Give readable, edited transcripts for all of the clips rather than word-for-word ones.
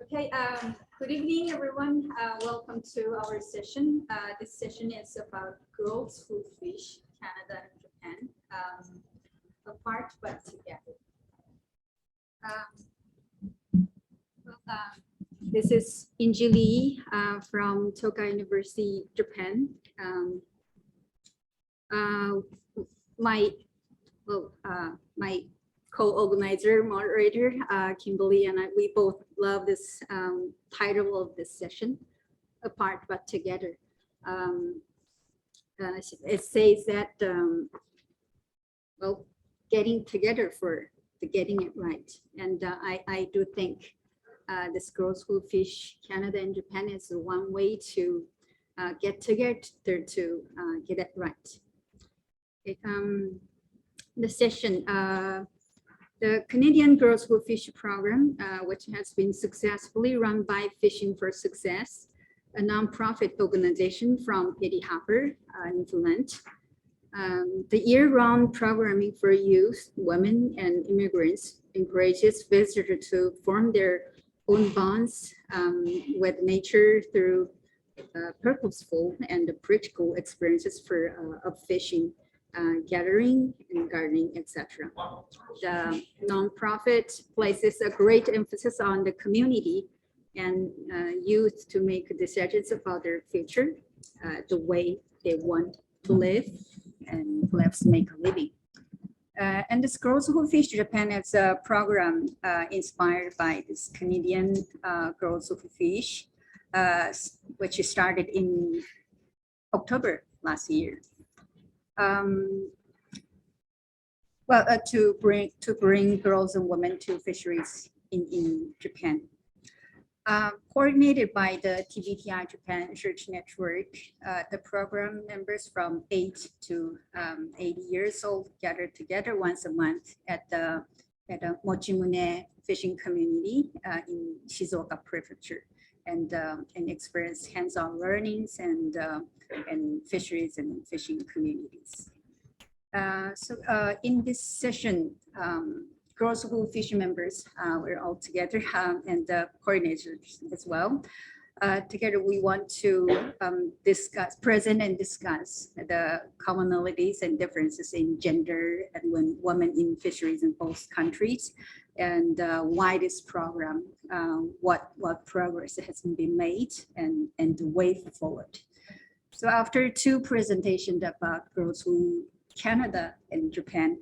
Okay, good evening, everyone. Welcome to our session. This session is about girls who fish, Canada and Japan, apart but together. This is Inji Lee from Tokai University, Japan. My co-organizer, moderator, Kimberly, and we both love this title of this session, Apart But Together. It says that, well, getting together for the getting it right. And I do think this Girls Who Fish Canada and Japan is one way to get together to get it right. The session, the Canadian Girls Who Fish program, which has been successfully run by Fishing for Success, a nonprofit organization from Petty Harbour, Newfoundland. The year-round programming for youth, women, and immigrants encourages visitors to form their own bonds with nature through purposeful and practical experiences of fishing, gathering and gardening, etc. The nonprofit places a great emphasis on the community and youth to make decisions about their future, the way they want to live and perhaps make a living. And this Girls Who Fish Japan is a program inspired by this Canadian Girls Who Fish, which started in October last year. To bring girls and women to fisheries in Japan. Coordinated by the TBTI Japan Research Network, the program members from 8 to 80 years old gather together once a month at the Mochimune fishing community in Shizuoka Prefecture, and experience hands-on learnings and fisheries and fishing communities. In this session, Girls Who Fish members we're all together and the coordinators as well. Together, we want to present and discuss the commonalities and differences in gender and women in fisheries in both countries, and why this program, what progress has been made, and the way forward. So after two presentations about Girls Who Canada and Japan,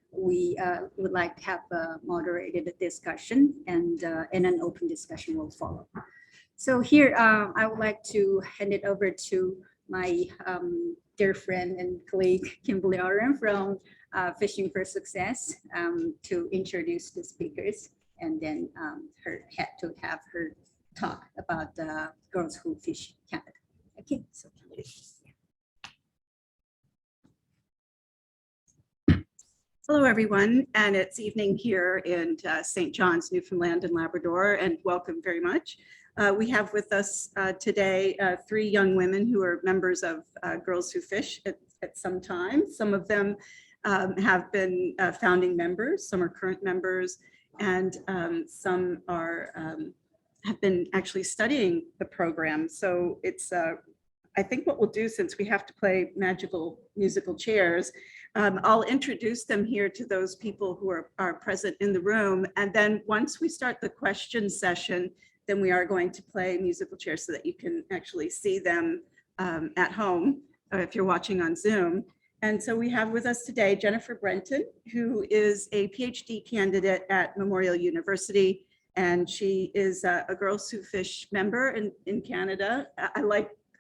we would like to have a moderated discussion, and an open discussion will follow. So here, I would like to hand it over to my dear friend and colleague, Kimberly from Fishing for Success, to introduce the speakers, and then to have her talk about the Girls Who Fish Canada. Okay, so hello, everyone, and it's evening here in St. John's, Newfoundland and Labrador, and welcome very much. We have with us today 3 young women who are members of Girls Who Fish at some time. Some of them have been founding members, some are current members, and some are have been actually studying the program. So it's, I think what we'll do, since we have to play magical musical chairs, I'll introduce them here to those people who are present in the room. And then once we start the question session, then we are going to play musical chairs so that you can actually see them at home if you're watching on Zoom. And so we have with us today Jennifer Brenton, who is a PhD candidate at Memorial University. And she is a Girls Who Fish member in Canada. I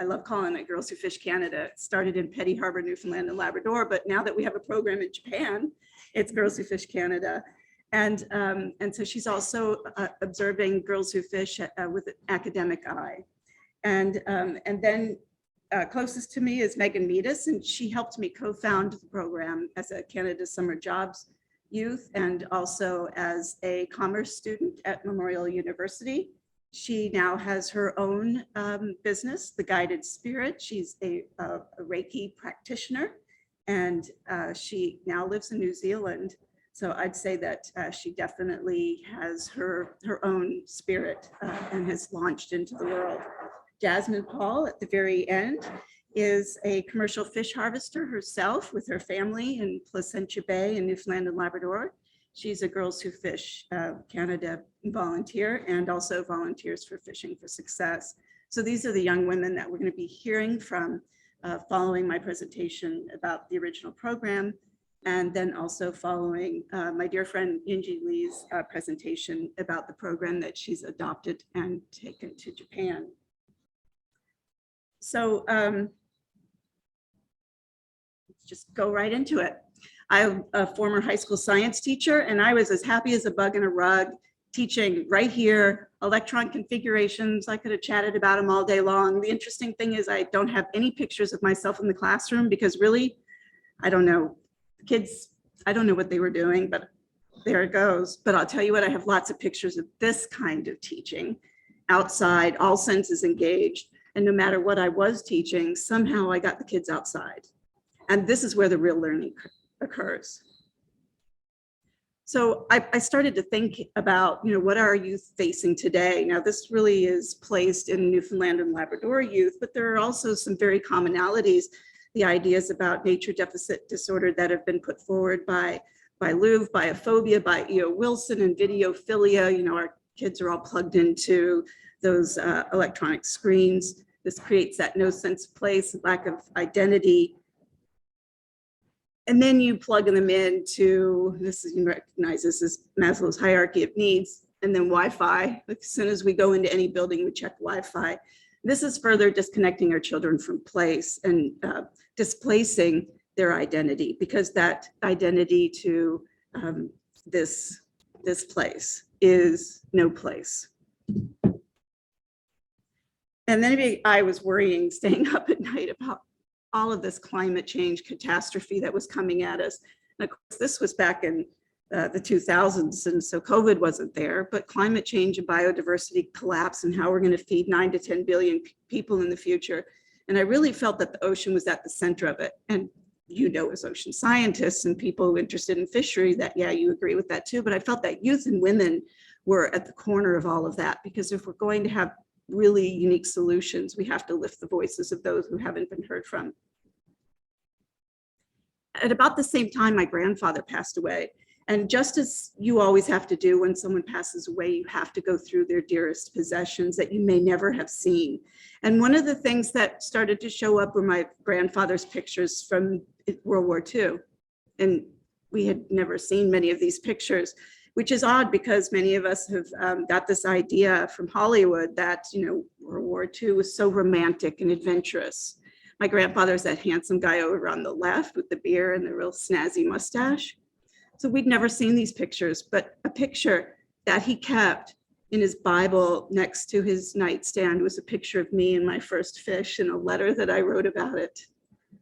love calling it Girls Who Fish Canada. It started in Petty Harbour, Newfoundland and Labrador, but now that we have a program in Japan, it's Girls Who Fish Canada. And so she's also observing Girls Who Fish with an academic eye. And then closest to me is Megan Meadus, and she helped me co-found the program as a Canada Summer Jobs youth and also as a commerce student at Memorial University. She now has her own business, The Guided Spirit. She's a Reiki practitioner, and she now lives in New Zealand. So I'd say that she definitely has her own spirit and has launched into the world. Jasmine Paul at the very end is a commercial fish harvester herself with her family in Placentia Bay in Newfoundland and Labrador. She's a Girls Who Fish Canada volunteer and also volunteers for Fishing for Success. So these are the young women that we're going to be hearing from following my presentation about the original program, and then also following my dear friend Yinji Lee's presentation about the program that she's adopted and taken to Japan. So let's just go right into it. I'm a former high school science teacher, and I was as happy as a bug in a rug teaching right here, electron configurations. I could have chatted about them all day long. The interesting thing is I don't have any pictures of myself in the classroom because really, I don't know, kids, I don't know what they were doing, but there it goes. But I'll tell you what, I have lots of pictures of this kind of teaching outside, all senses engaged. And no matter what I was teaching, somehow I got the kids outside. And this is where the real learning occurs. So I started to think about, what are our youth facing today? Now, this really is placed in Newfoundland and Labrador youth, but there are also some very commonalities, the ideas about nature deficit disorder that have been put forward by Louvre, biophobia, by E.O. Wilson, and videophilia. Our kids are all plugged into those electronic screens. This creates that no sense of place, lack of identity. And then you plug them into, you recognize this as Maslow's hierarchy of needs, and then Wi-Fi. As soon as we go into any building, we check Wi-Fi. This is further disconnecting our children from place and displacing their identity, because that identity to this place is no place. And then I was worrying, staying up at night about all of this climate change catastrophe that was coming at us. And of course, this was back in the 2000s, and so COVID wasn't there, but climate change and biodiversity collapse and how we're going to feed 9 to 10 billion people in the future. And I really felt that the ocean was at the center of it. And as ocean scientists and people interested in fishery, that, yeah, you agree with that too. But I felt that youth and women were at the corner of all of that, because if we're going to have really unique solutions, we have to lift the voices of those who haven't been heard from. At about the same time, my grandfather passed away. And just as you always have to do when someone passes away, you have to go through their dearest possessions that you may never have seen. And one of the things that started to show up were my grandfather's pictures from World War II. And we had never seen many of these pictures, which is odd because many of us have got this idea from Hollywood that, World War II was so romantic and adventurous. My grandfather's that handsome guy over on the left with the beard and the real snazzy mustache. So we'd never seen these pictures, but a picture that he kept in his Bible next to his nightstand was a picture of me and my first fish and a letter that I wrote about it.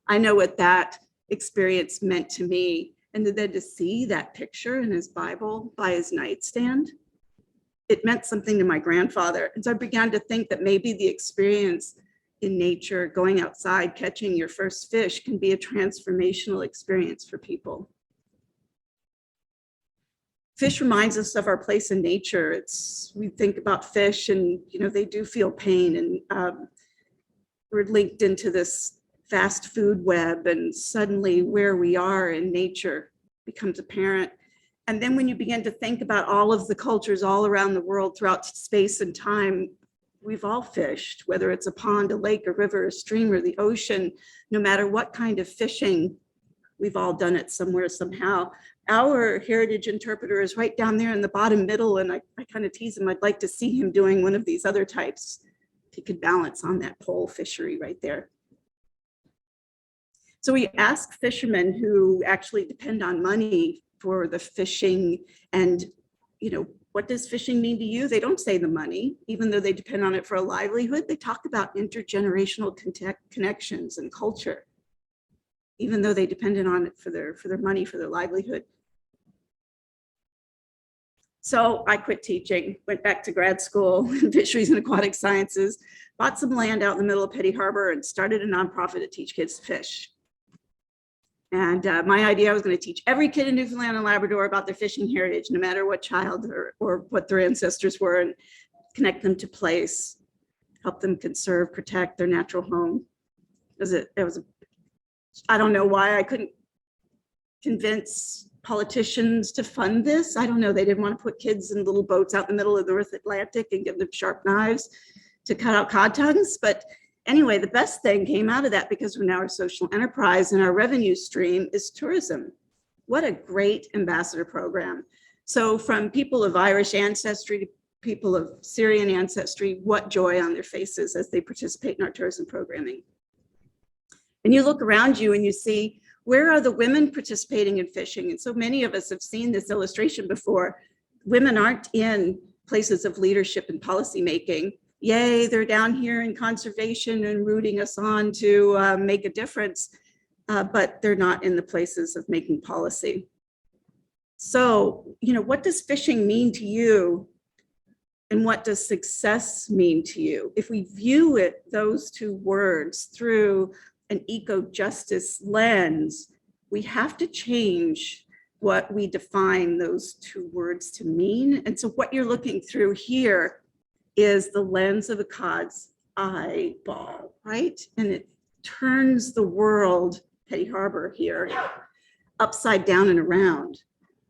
I know what that experience meant to me. And then to see that picture in his Bible by his nightstand, it meant something to my grandfather. And so I began to think that maybe the experience in nature, going outside, catching your first fish, can be a transformational experience for people. Fish reminds us of our place in nature. We think about fish and, they do feel pain, and we're linked into this fast food web, and suddenly where we are in nature becomes apparent. And then when you begin to think about all of the cultures all around the world throughout space and time, we've all fished, whether it's a pond, a lake, a river, a stream, or the ocean. No matter what kind of fishing, we've all done it somewhere, somehow. Our heritage interpreter is right down there in the bottom middle, and I kind of tease him. I'd like to see him doing one of these other types. If he could balance on that pole fishery right there. So we ask fishermen who actually depend on money for the fishing, and what does fishing mean to you? They don't say the money, even though they depend on it for a livelihood. They talk about intergenerational connections and culture, even though they depended on it for their money, for their livelihood. So I quit teaching, went back to grad school in fisheries and aquatic sciences, bought some land out in the middle of Petty Harbour, and started a nonprofit to teach kids to fish. And my idea, I was going to teach every kid in Newfoundland and Labrador about their fishing heritage, no matter what child or what their ancestors were, and connect them to place, help them conserve, protect their natural home. I don't know why I couldn't convince politicians to fund this. I don't know. They didn't want to put kids in little boats out in the middle of the North Atlantic and give them sharp knives to cut out cod tongues. But anyway, the best thing came out of that, because we're now a social enterprise and our revenue stream is tourism. What a great ambassador program. So from people of Irish ancestry to people of Syrian ancestry, what joy on their faces as they participate in our tourism programming. And you look around you and you see, where are the women participating in fishing? And so many of us have seen this illustration before. Women aren't in places of leadership and policymaking. Yay, they're down here in conservation and rooting us on to make a difference, but they're not in the places of making policy. So, what does fishing mean to you? And what does success mean to you? If we view those two words through an eco-justice lens, we have to change what we define those two words to mean. And so what you're looking through here is the lens of a cod's eyeball, right? And it turns the world, Petty Harbour here, upside down and around.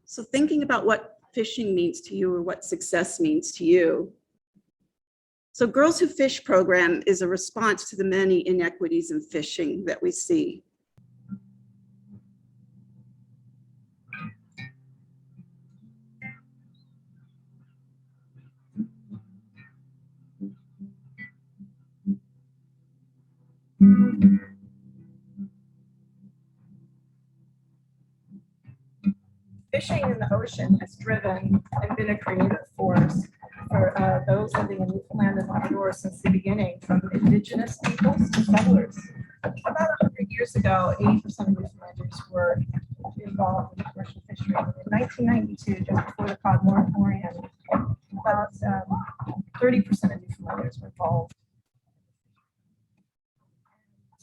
So thinking about what fishing means to you or what success means to you. So Girls Who Fish program is a response to the many inequities in fishing that we see. Fishing in the ocean has driven and been a creative force for those living in Newfoundland and Labrador since the beginning, from indigenous peoples to settlers. About 100 years ago, 80% of Newfoundlanders were involved in commercial fishery. In 1992, just before the cod moratorium, about 30% of Newfoundlanders were involved.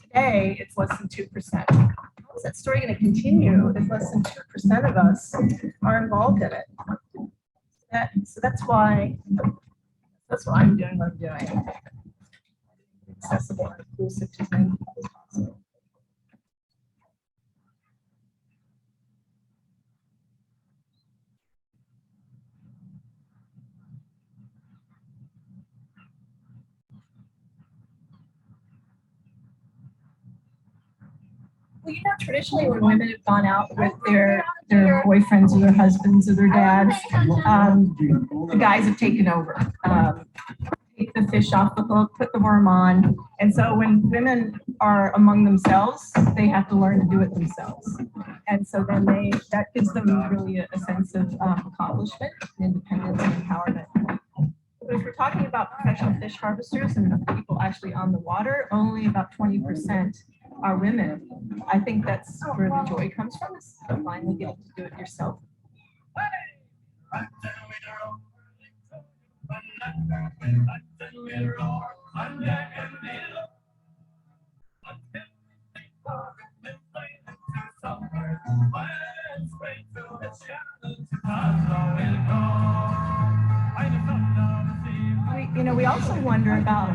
Today, it's less than 2%. How is that story going to continue if less than 2% of us are involved in it? So that's why I'm doing what I'm doing. Accessible and inclusive to as many people as possible. Well, traditionally when women have gone out with their boyfriends or their husbands or their dads, the guys have taken over. Take the fish off the hook, put the worm on. And so when women are among themselves, they have to learn to do it themselves. And so then that gives them really a sense of accomplishment, independence, and empowerment. But if we're talking about professional fish harvesters and people actually on the water, only about 20% are women. I think that's where the joy comes from, is finally getting to do it yourself. We also wonder about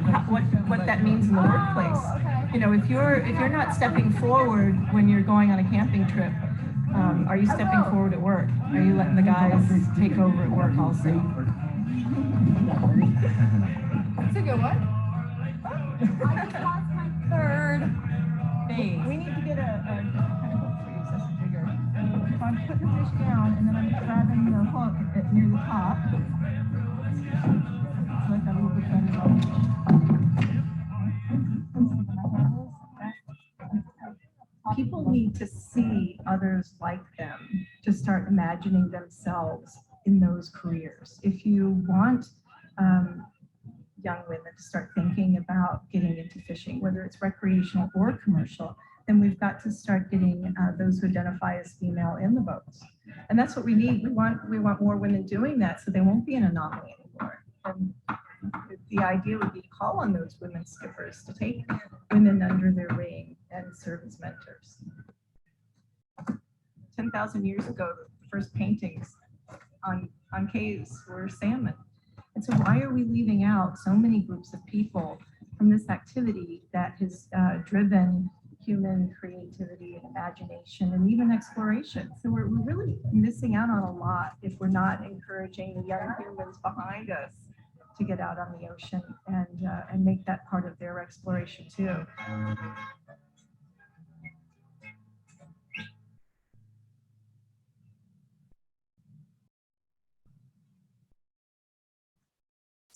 what that means in the workplace. If you're not stepping forward when you're going on a camping trip, are you stepping forward at work? Are you letting the guys take over at work also? That's a good one. My third. Hey, we need to get a kind of hook for you, so that's bigger. If I'm putting the fish down and then I'm grabbing the hook near the top. Like a little bit better. People need to see others like them to start imagining themselves in those careers. If you want young women to start thinking about getting into fishing, whether it's recreational or commercial, then we've got to start getting those who identify as female in the boats. And that's what we need. We want more women doing that, so they won't be an anomaly anymore. And the idea would be to call on those women skippers to take women under their wing and serve as mentors. 10,000 years ago, the first paintings on caves were salmon. And so why are we leaving out so many groups of people from this activity that has driven human creativity and imagination and even exploration? So we're really missing out on a lot if we're not encouraging the young humans behind us to get out on the ocean and make that part of their exploration too.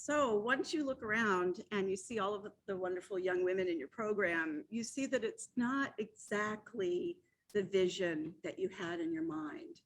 So once you look around and you see all of the wonderful young women in your program, you see that it's not exactly the vision that you had in your mind.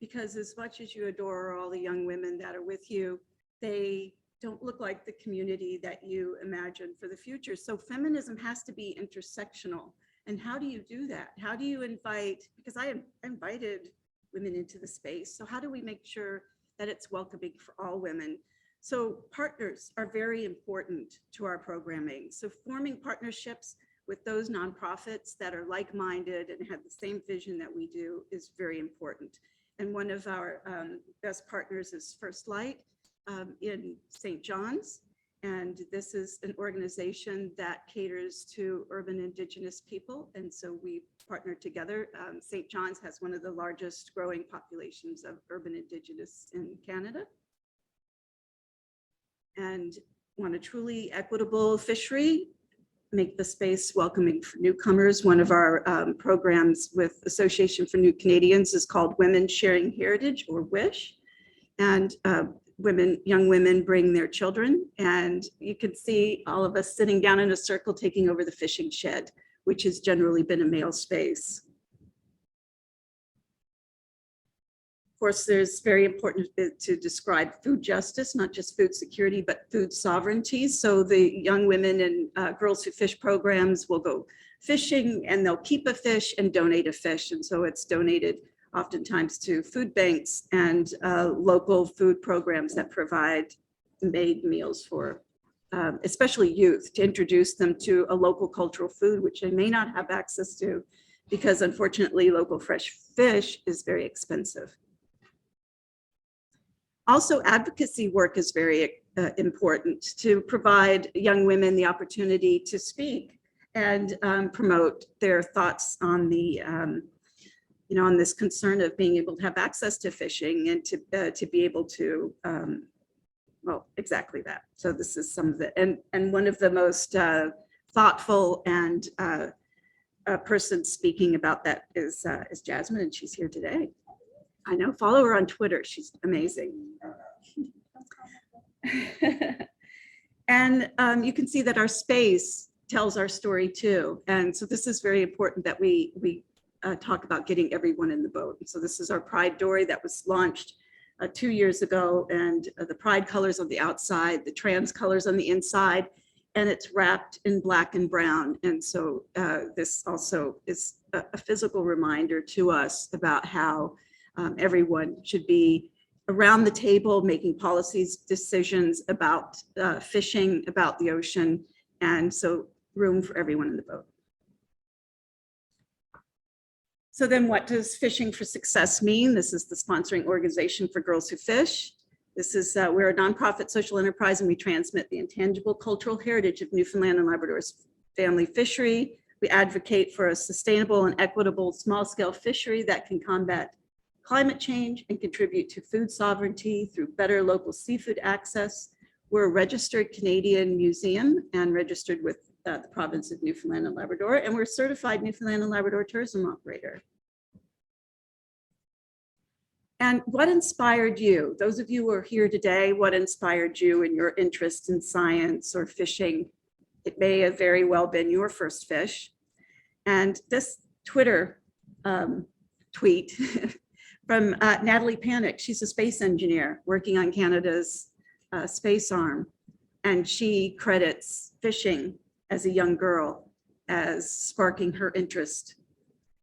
Because as much as you adore all the young women that are with you, they don't look like the community that you imagine for the future. So feminism has to be intersectional. And how do you do that? How do you invite, because I invited women into the space. So how do we make sure that it's welcoming for all women? So partners are very important to our programming. So forming partnerships with those nonprofits that are like-minded and have the same vision that we do is very important. And one of our best partners is First Light in St. John's. And this is an organization that caters to urban Indigenous people. And so we partner together. St. John's has one of the largest growing populations of urban Indigenous in Canada. And want a truly equitable fishery, make the space welcoming for newcomers. One of our programs with Association for New Canadians is called Women Sharing Heritage, or WISH. And young women bring their children, and you can see all of us sitting down in a circle taking over the fishing shed, which has generally been a male space. Of course, there's very important to describe food justice, not just food security, but food sovereignty. So the young women and Girls Who Fish programs will go fishing and they'll keep a fish and donate a fish. And so it's donated oftentimes to food banks and local food programs that provide made meals for especially youth, to introduce them to a local cultural food, which they may not have access to because unfortunately local fresh fish is very expensive. Also, advocacy work is very important to provide young women the opportunity to speak and promote their thoughts on the, on this concern of being able to have access to fishing and to be able to, well, exactly that. So this is some of the, and one of the most thoughtful and person speaking about that is Jasmine, and she's here today. I know, follow her on Twitter. She's amazing. And you can see that our space tells our story too. And so this is very important that we talk about getting everyone in the boat. So this is our Pride dory that was launched 2 years ago, and the Pride colors on the outside, the trans colors on the inside, and it's wrapped in black and brown. And so this also is a physical reminder to us about how everyone should be around the table making policies, decisions about fishing, about the ocean, and so room for everyone in the boat. So then what does Fishing for Success mean? This is the sponsoring organization for Girls Who Fish. This is, we're a nonprofit social enterprise, and we transmit the intangible cultural heritage of Newfoundland and Labrador's family fishery. We advocate for a sustainable and equitable small-scale fishery that can combat climate change and contribute to food sovereignty through better local seafood access. We're a registered Canadian museum and registered with the province of Newfoundland and Labrador, and we're a certified Newfoundland and Labrador tourism operator. And what inspired you? Those of you who are here today, what inspired you in your interest in science or fishing? It may have very well been your first fish. And this Twitter tweet from Natalie Panic. She's a space engineer working on Canada's space arm. And she credits fishing as a young girl as sparking her interest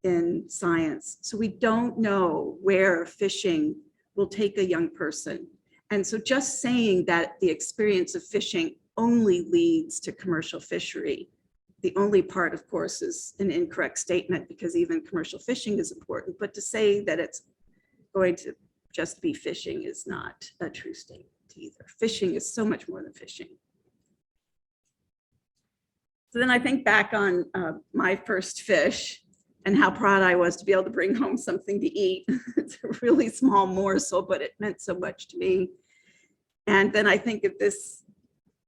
in science. So we don't know where fishing will take a young person. And so just saying that the experience of fishing only leads to commercial fishery the only part, of course, is an incorrect statement because even commercial fishing is important, but to say that it's going to just be fishing is not a true statement either. Fishing is so much more than fishing. So then I think back on my first fish and how proud I was to be able to bring home something to eat. It's a really small morsel, but it meant so much to me. And then I think of this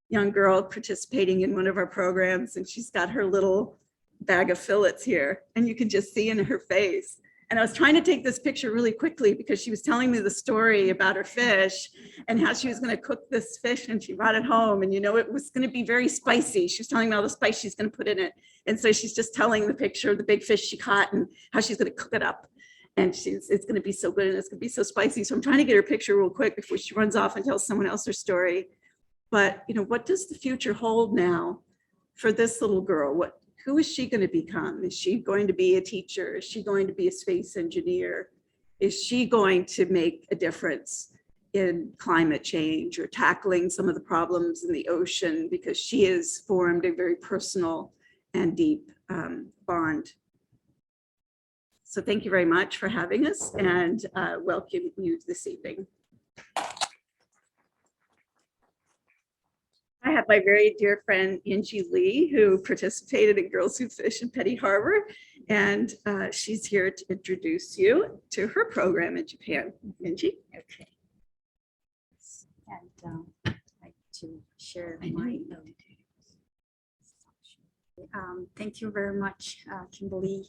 young girl participating in one of our programs, and she's got her little bag of fillets here, and you can just see in her face. And I was trying to take this picture really quickly because she was telling me the story about her fish and how she was going to cook this fish, and she brought it home, and it was going to be very spicy. She was telling me all the spice she's going to put in it. And so she's just telling the picture of the big fish she caught and how she's going to cook it up. And it's going to be so good and it's going to be so spicy. So I'm trying to get her picture real quick before she runs off and tells someone else her story. But what does the future hold now for this little girl? Who is she going to become? Is she going to be a teacher? Is she going to be a space engineer? Is she going to make a difference in climate change or tackling some of the problems in the ocean, because she has formed a very personal and deep bond? So thank you very much for having us, and welcome you this evening. I have my very dear friend, Inji Lee, who participated in Girls Who Fish in Petty Harbour, and she's here to introduce you to her program in Japan. Inji? Okay. And I'd like to share my thank you very much, Kimberly,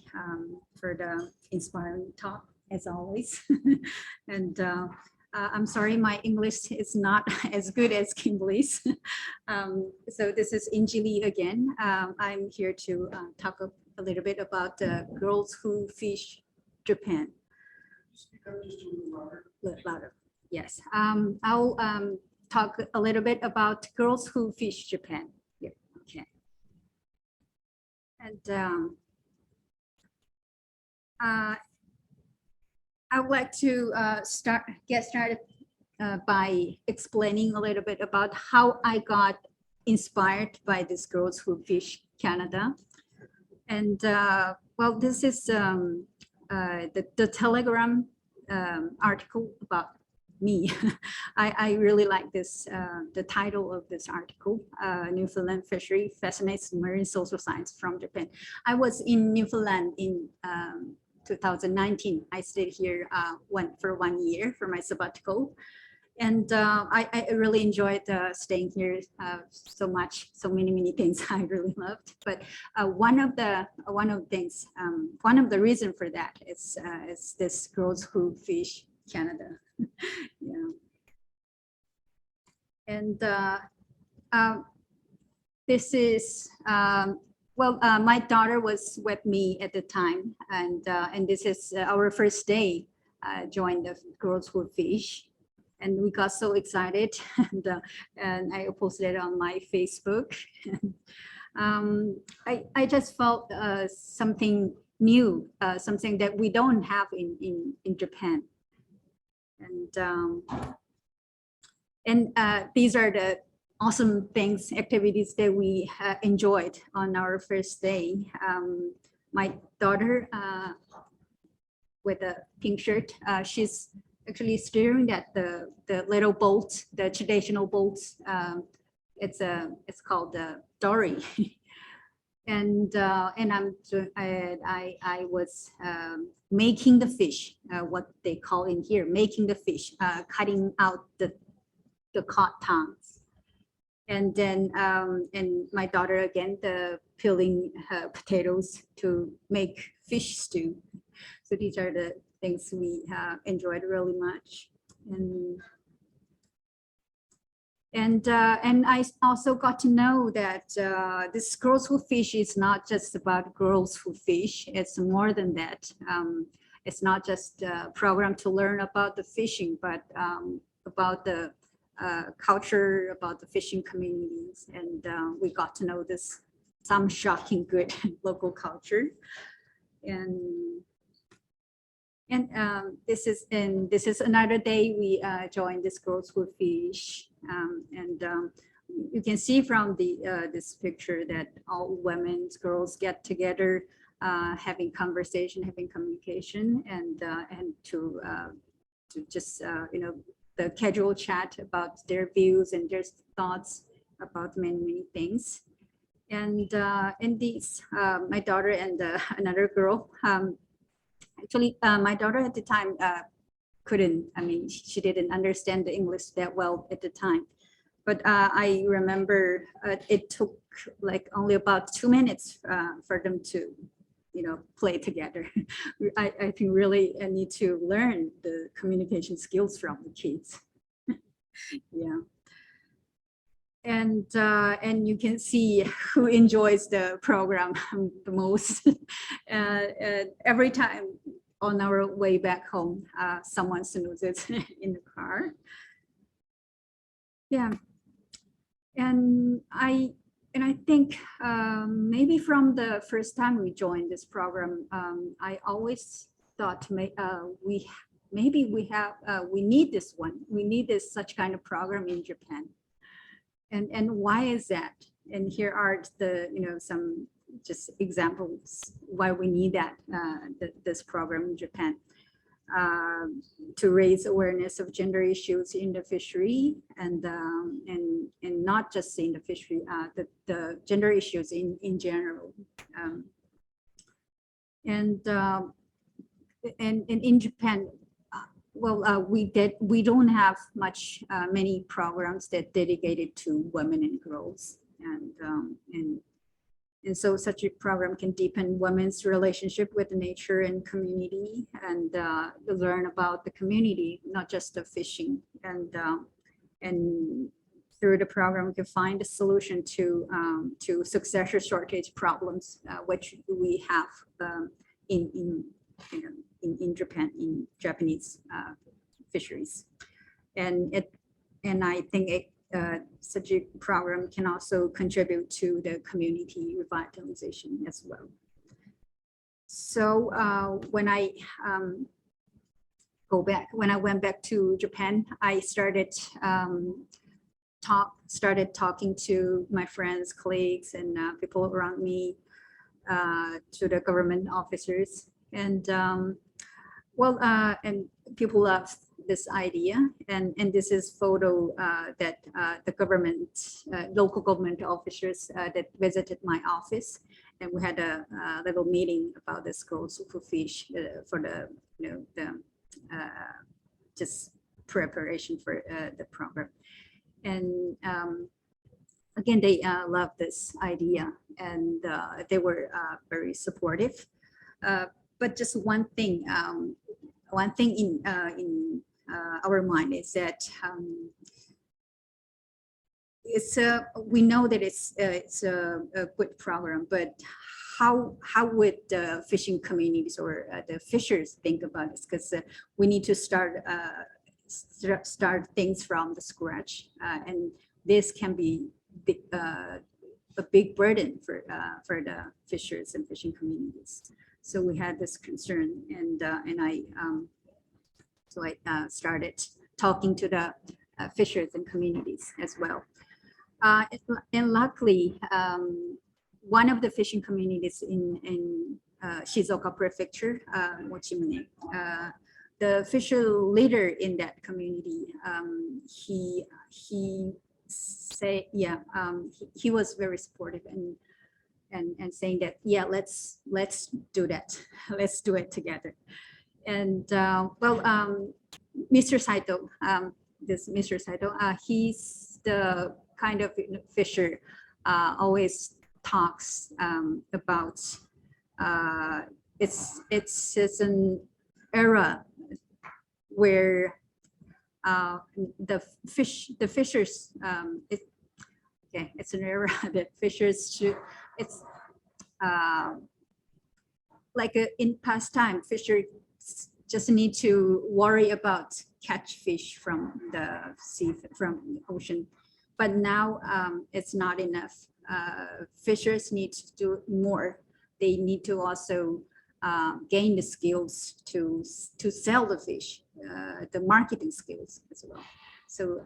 for the inspiring talk, as always. And I'm sorry, my English is not as good as Kimberly's. So this is Inji Lee again. I'm here to talk a little bit about Girls Who Fish Japan. Speak up just a little louder. Louder. Yes. I'll talk a little bit about Girls Who Fish Japan. Yeah. Okay. And I would like to get started by explaining a little bit about how I got inspired by this Girls Who Fish Canada. And well, this is the Telegram article about me. I really like this, the title of this article, Newfoundland Fishery Fascinates Marine Social Science from Japan. I was in Newfoundland in 2019. I stayed here for 1 year for my sabbatical. And I really enjoyed staying here so much, so many things I really loved. But one of the reason for that is this Girls Who Fish Canada. Yeah. And this is well, my daughter was with me at the time, and this is our first day. Joined the Girls Who Fish, and we got so excited, and I posted it on my Facebook. I just felt something new, something that we don't have in Japan, and these are the awesome things, activities that we enjoyed on our first day. My daughter with a pink shirt, she's actually steering at the little boat, the traditional boats. It's called the dory. And I was making the fish, what they call in here, making the fish, cutting out the caught tongues. And then, and my daughter again, peeling potatoes to make fish stew. So these are the things we enjoyed really much. And I also got to know that this Girls Who Fish is not just about girls who fish. It's more than that. It's not just a program to learn about the fishing, but about the culture, about the fishing communities. And we got to know some shocking good local culture. And this is another day we joined this Girls Who Fish. you can see from the this picture that all women, girls get together, having conversation, having communication, and to just the casual chat about their views and their thoughts about many things. And these my daughter and another girl. Actually, my daughter at the time she didn't understand the English that well at the time. But I remember it took like only about 2 minutes for them to, play together. I think really need to learn the communication skills from the kids. Yeah. And you can see who enjoys the program the most. Every time on our way back home, someone snoozes in the car. Yeah. And I think maybe from the first time we joined this program, I always thought we need this one. We need such kind of program in Japan. And why is that? And here are the some just examples why we need that this program in Japan. To raise awareness of gender issues in the fishery and not just in the fishery, the gender issues in general. And in Japan, we don't have many programs that dedicated to women and girls, and so such a program can deepen women's relationship with nature and community, and learn about the community, not just the fishing. And through the program, we can find a solution to successor shortage problems, which we have in Japan, in Japanese fisheries. And I think such a program can also contribute to the community revitalization as well. So when I went back to Japan, I started talking to my friends, colleagues, and people around me, to the government officers, and and people loved this idea, and this is photo that the local government officers that visited my office, and we had a little meeting about the schools for fish for the just preparation for the program. And again, they love this idea, and they were very supportive. But just one thing in our mind is that we know that it's a good program, but how would the fishing communities or the fishers think about this? Because we need to start things from the scratch, and this can be a big burden for the fishers and fishing communities. So we had this concern, and I started talking to the fishers and communities as well. And luckily, one of the fishing communities in Shizuoka Prefecture, Mochimune, the fisher leader in that community, he was very supportive and saying that, yeah, let's do that, let's do it together. And Mr. Saito, Mr. Saito, he's the kind of fisher always talks about it's an era where the fishers it's an era that fishers should, it's like in past time, fishers just need to worry about catch fish from the sea, from the ocean. But now it's not enough. Fishers need to do more. They need to also gain the skills to sell the fish, the marketing skills as well. So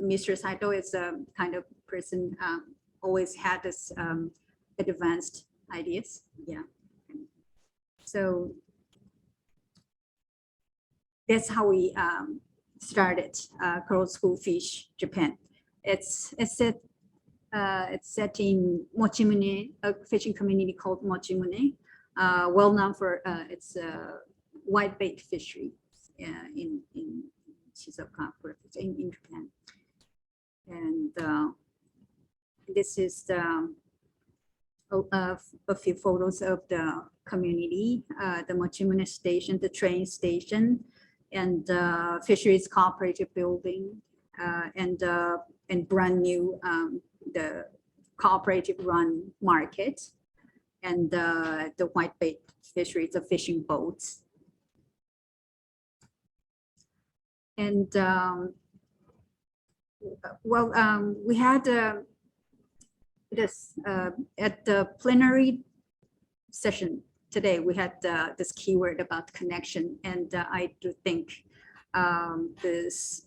Mr. Saito is a kind of person always had this advanced ideas. Yeah. So that's how we started Coral School Fish Japan. It's set in Mochimune, a fishing community called Mochimune, well known for its whitebait fishery in Shizuoka in Japan. And this is a few photos of the community, the Mochimune station, the train station, and fisheries cooperative building, and brand new the cooperative run market, and the whitebait fisheries, the fishing boats. And we had this at the plenary session today. We had this keyword about connection, and I do think this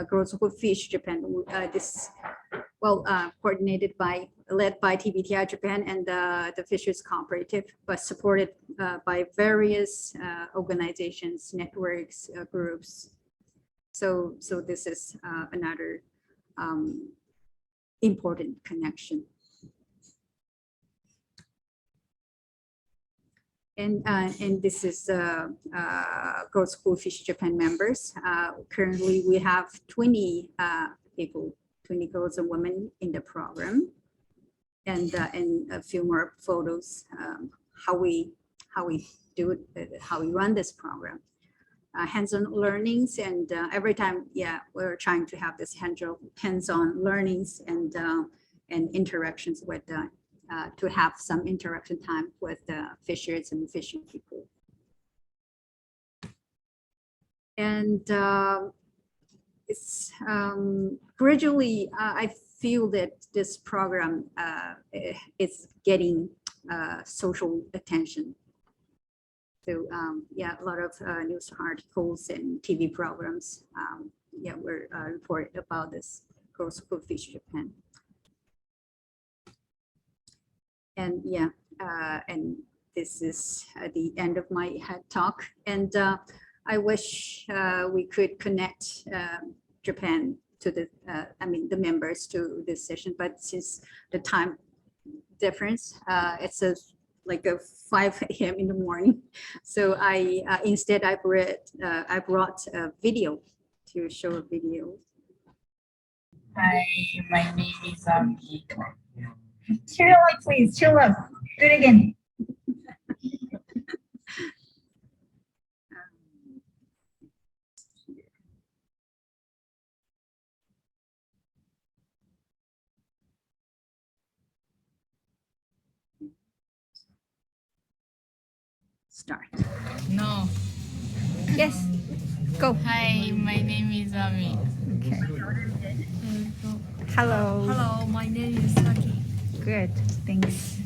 Growth of Fish Japan, led by TBTI Japan and the Fisheries Cooperative, but supported by various organizations, networks, groups. So this is another important connection. And this is Growth School Fish Japan members. Currently, we have 20 people, 20 girls and women in the program, and a few more photos how we do it, how we run this program. Hands-on learnings, and every time, we're trying to have this hands-on learnings and interactions with to have some interaction time with the fishers and fishing people. And it's gradually, I feel that this program is getting social attention. So a lot of news articles and TV programs, were reported about this Growth School Fish Japan. And and this is the end of my talk. And I wish we could connect Japan to the members to this session, but since the time difference, it's like 5 a.m. in the morning. So instead I brought a video to show a video. Hi, my name is Ami. Cheer up, please. Cheer up. Do it again. Start. No. Yes, go. Hi, my name is Ami. Okay. Hello. Hello, my name is Saki. Good, thanks.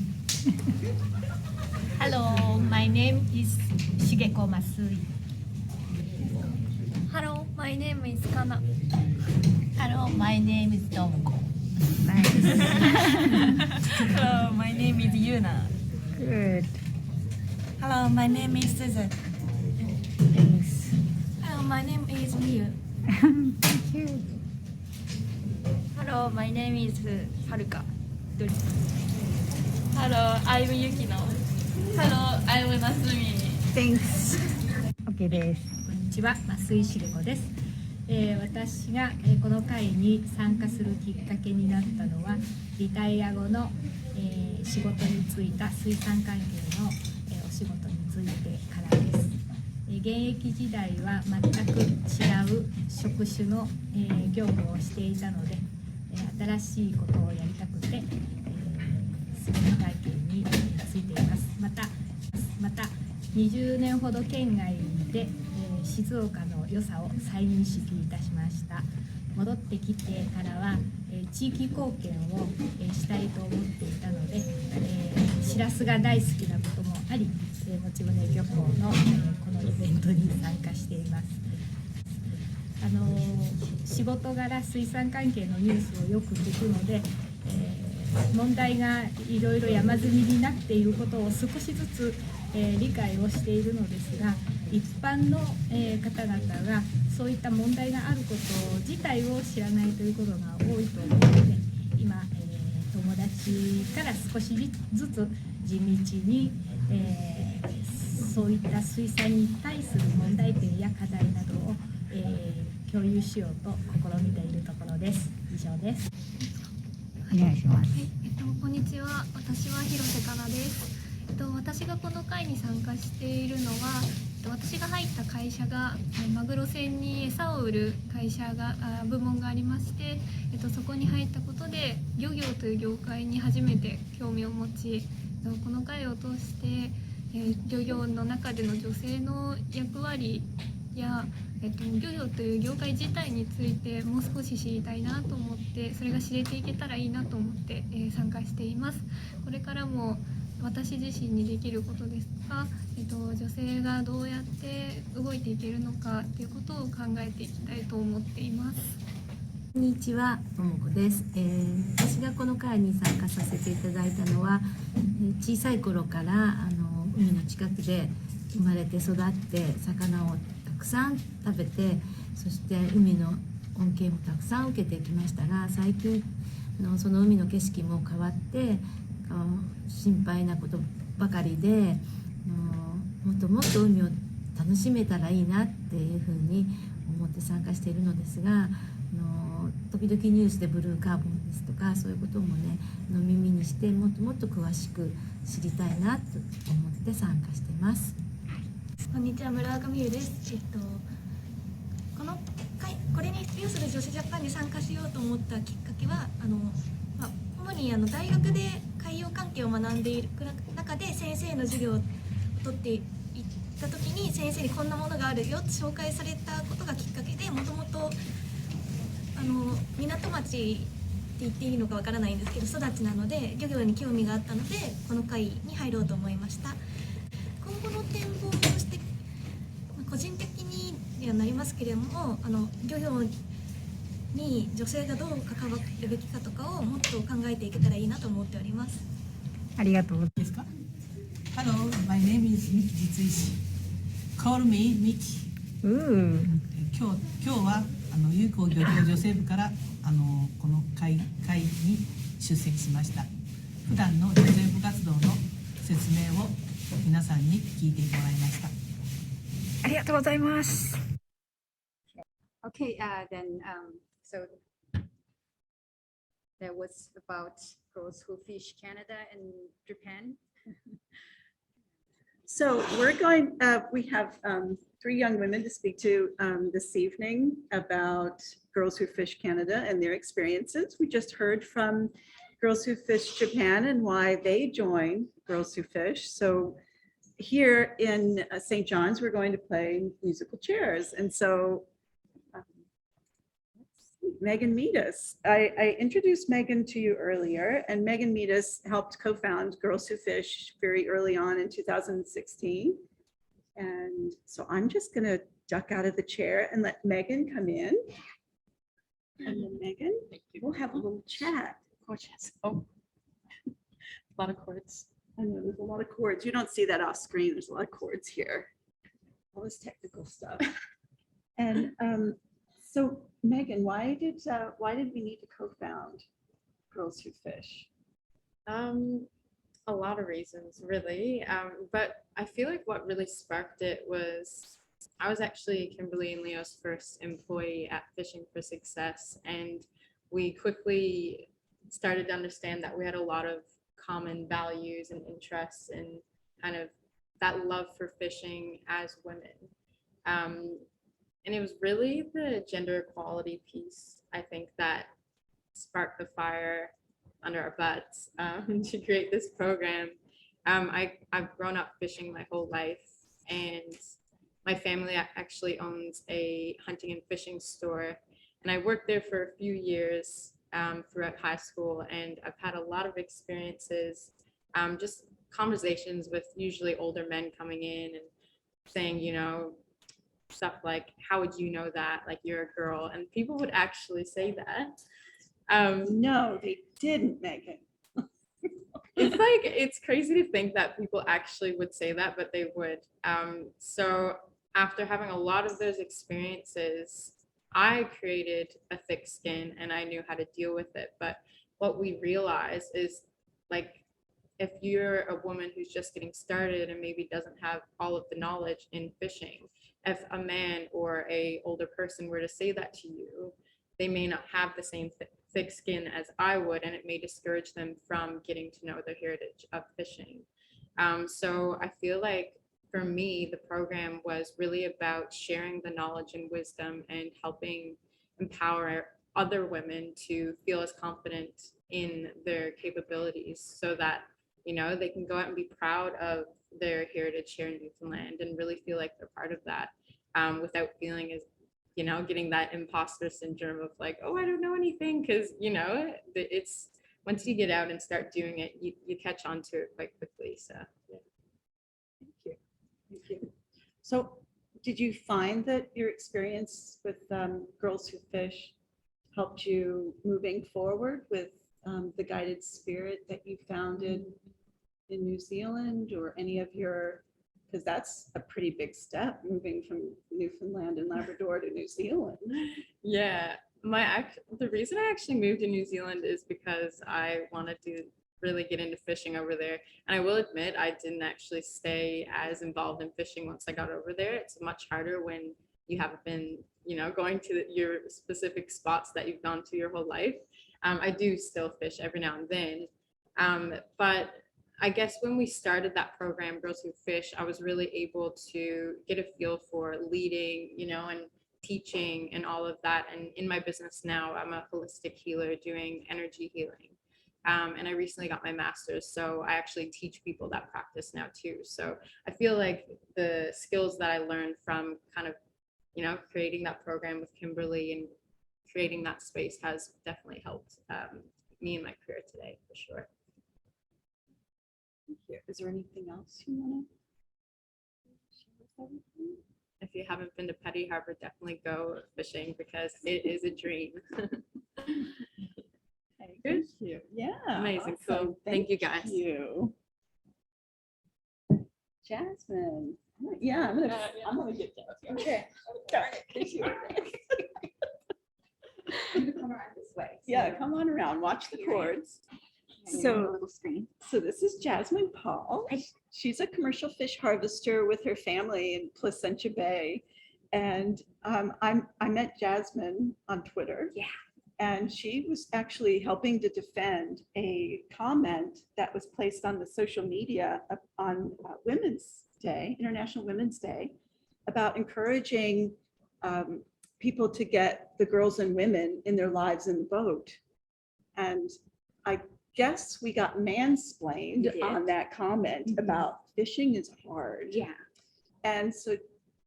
Hello, my name is Shigeko Masui. Hello, my name is Kana. Hello, my name is Tomoko. Nice. Hello, my name is Yuna. Good. Hello, my name is Susan. Thanks. Hello, my name is Miyu. Thank you. Hello, my name is Haruka. Hello, I'm Yukino. Hello, I'm Masumi. Thanks. OK です。こんにちは、増井しげ子です。私がこの会に参加するきっかけになったのは、リタイア後の仕事に就いた水産関係のお仕事に就いてからです。現役時代は全く違う職種の業務をしていたので、新しいことをやりたくて水産体系についています。また20年ほど県外で静岡の良さを再認識いたしました。戻ってきてからは地域貢献をしたいと思っていたので、しらすが大好きなこともあり、持宗漁港のこのイベントに参加しています。仕事柄水産関係のニュースをよく聞くので、問題がいろいろ山積みになっていることを少しずつ、理解をしているのですが、一般の、方々がそういった問題があること自体を知らないということが多いと思うので、今、友達から少しずつ地道に、そういった水産に対する問題点や課題などを、共有しようと試みているところです。以上です。お願いします。こんにちは。私は広瀬かなです。私がこの会に参加しているのは、私が入った会社がマグロ船に餌を売る会社が部門がありまして、そこに入ったことで漁業という業界に初めて興味を持ち、この会を通して漁業の中での女性の役割や漁業という業界自体についてもう少し知りたいなと思って、それが知れていけたらいいなと思って参加しています。これからも私自身にできることですとか、女性がどうやって動いていけるのかということを考えていきたいと思っています。こんにちは、ともこです。私がこの会に参加させていただいたのは、小さい頃から海の近くで生まれて育って魚をたくさん食べて、そして海の恩恵もたくさん受けてきましたが、最近その海の景色も変わって心配なことばかりで、もっともっと海を楽しめたらいいなっていうふうに思って参加しているのですが、時々ニュースでブルーカーボンですとかそういうこともね耳にして、もっともっと詳しく知りたいなと思って参加しています。こんにちは、村岡美優です。これに要する女子ジャパンに参加しようと思ったきっかけは、主に大学で海洋関係を学んでいる中で先生の授業を取っていった時に、先生にこんなものがあるよって紹介されたことがきっかけで、もともと港町って言っていいのかわからないんですけど育ちなので漁業に興味があったので、この会に入ろうと思いました。今後の展望として個人的にはなりますけれども、漁業に女性がどう関わるべきかとかをもっと考えていけたらいいなと思っております。ありがとう。ですか？ Hello, my name is Miki Jitsuishi. Call me Miki. 今日は友好漁業女性部からこの会に出席しました。普段の女性部活動の説明を皆さんに聞いてもらいました。ありがとうございます。Okay, then so that was about girls who fish Canada and Japan. So we have 3 young women to speak to this evening about Girls Who Fish Canada and their experiences. We just heard from Girls Who Fish Japan and why they joined Girls Who Fish. So here in St. John's, we're going to play musical chairs. And so Megan Meadus. I introduced Megan to you earlier, and Megan Meadus helped co-found Girls Who Fish very early on in 2016. And so I'm just going to duck out of the chair and let Megan come in. And then Megan, we'll have a little chat. Gorgeous. Oh, a lot of chords. I know there's a lot of chords. You don't see that off screen. There's a lot of chords here. All this technical stuff. And so Megan, why did we need to co-found Girls Who Fish? A lot of reasons, really. But I feel like what really sparked it was I was actually Kimberly and Leo's first employee at Fishing for Success, and we quickly started to understand that we had a lot of common values and interests and kind of that love for fishing as women. And it was really the gender equality piece, I think, that sparked the fire under our butts to create this program. I've grown up fishing my whole life, and my family actually owns a hunting and fishing store, and I worked there for a few years throughout high school, and I've had a lot of experiences, just conversations with usually older men coming in and saying, you know, stuff like, how would you know that? Like, you're a girl. And people would actually say that. No, they didn't, Megan. It's like, it's crazy to think that people actually would say that, but they would. So after having a lot of those experiences, I created a thick skin and I knew how to deal with it. But what we realize is, like, if you're a woman who's just getting started and maybe doesn't have all of the knowledge in fishing, if a man or a older person were to say that to you, they may not have the same thick skin as I would, and it may discourage them from getting to know the heritage of fishing. So I feel like for me, the program was really about sharing the knowledge and wisdom and helping empower other women to feel as confident in their capabilities so that, you know, they can go out and be proud of their heritage here in Newfoundland and really feel like they're part of that, without feeling as, you know, getting that imposter syndrome of like, oh, I don't know anything. Because, you know, it's once you get out and start doing it, you catch on to it quite quickly. So yeah. Thank you. Thank you. So did you find that your experience with Girls Who Fish helped you moving forward with the guided spirit that you founded in New Zealand, or any of your, because that's a pretty big step, moving from Newfoundland and Labrador to New Zealand? Yeah, the reason I actually moved to New Zealand is because I wanted to really get into fishing over there. And I will admit, I didn't actually stay as involved in fishing once I got over there. It's much harder when you haven't been, you know, going to your specific spots that you've gone to your whole life. I do still fish every now and then, but I guess when we started that program, Girls Who Fish, I was really able to get a feel for leading, you know, and teaching and all of that. And in my business now, I'm a holistic healer doing energy healing. And I recently got my master's, so I actually teach people that practice now too. So I feel like the skills that I learned from kind of, you know, creating that program with Kimberly and creating that space has definitely helped me in my career today, for sure. Thank you. Is there anything else you want to share? If you haven't been to Petty Harbour, definitely go fishing because it is a dream. Thank you. Yeah. Amazing. Awesome. Cool. Thank you, guys. You. Jasmine. Yeah, I'm gonna get Jasmine. Okay. Darn it. Come around this way. Yeah, come on around. Watch the cords. So this is Jasmine Paul. She's a commercial fish harvester with her family in Placentia Bay. And I met Jasmine on Twitter. Yeah. And she was actually helping to defend a comment that was placed on the social media on Women's Day, International Women's Day, about encouraging people to get the girls and women in their lives in the boat. And I guess we got mansplained on that comment about fishing is hard. Yeah. And so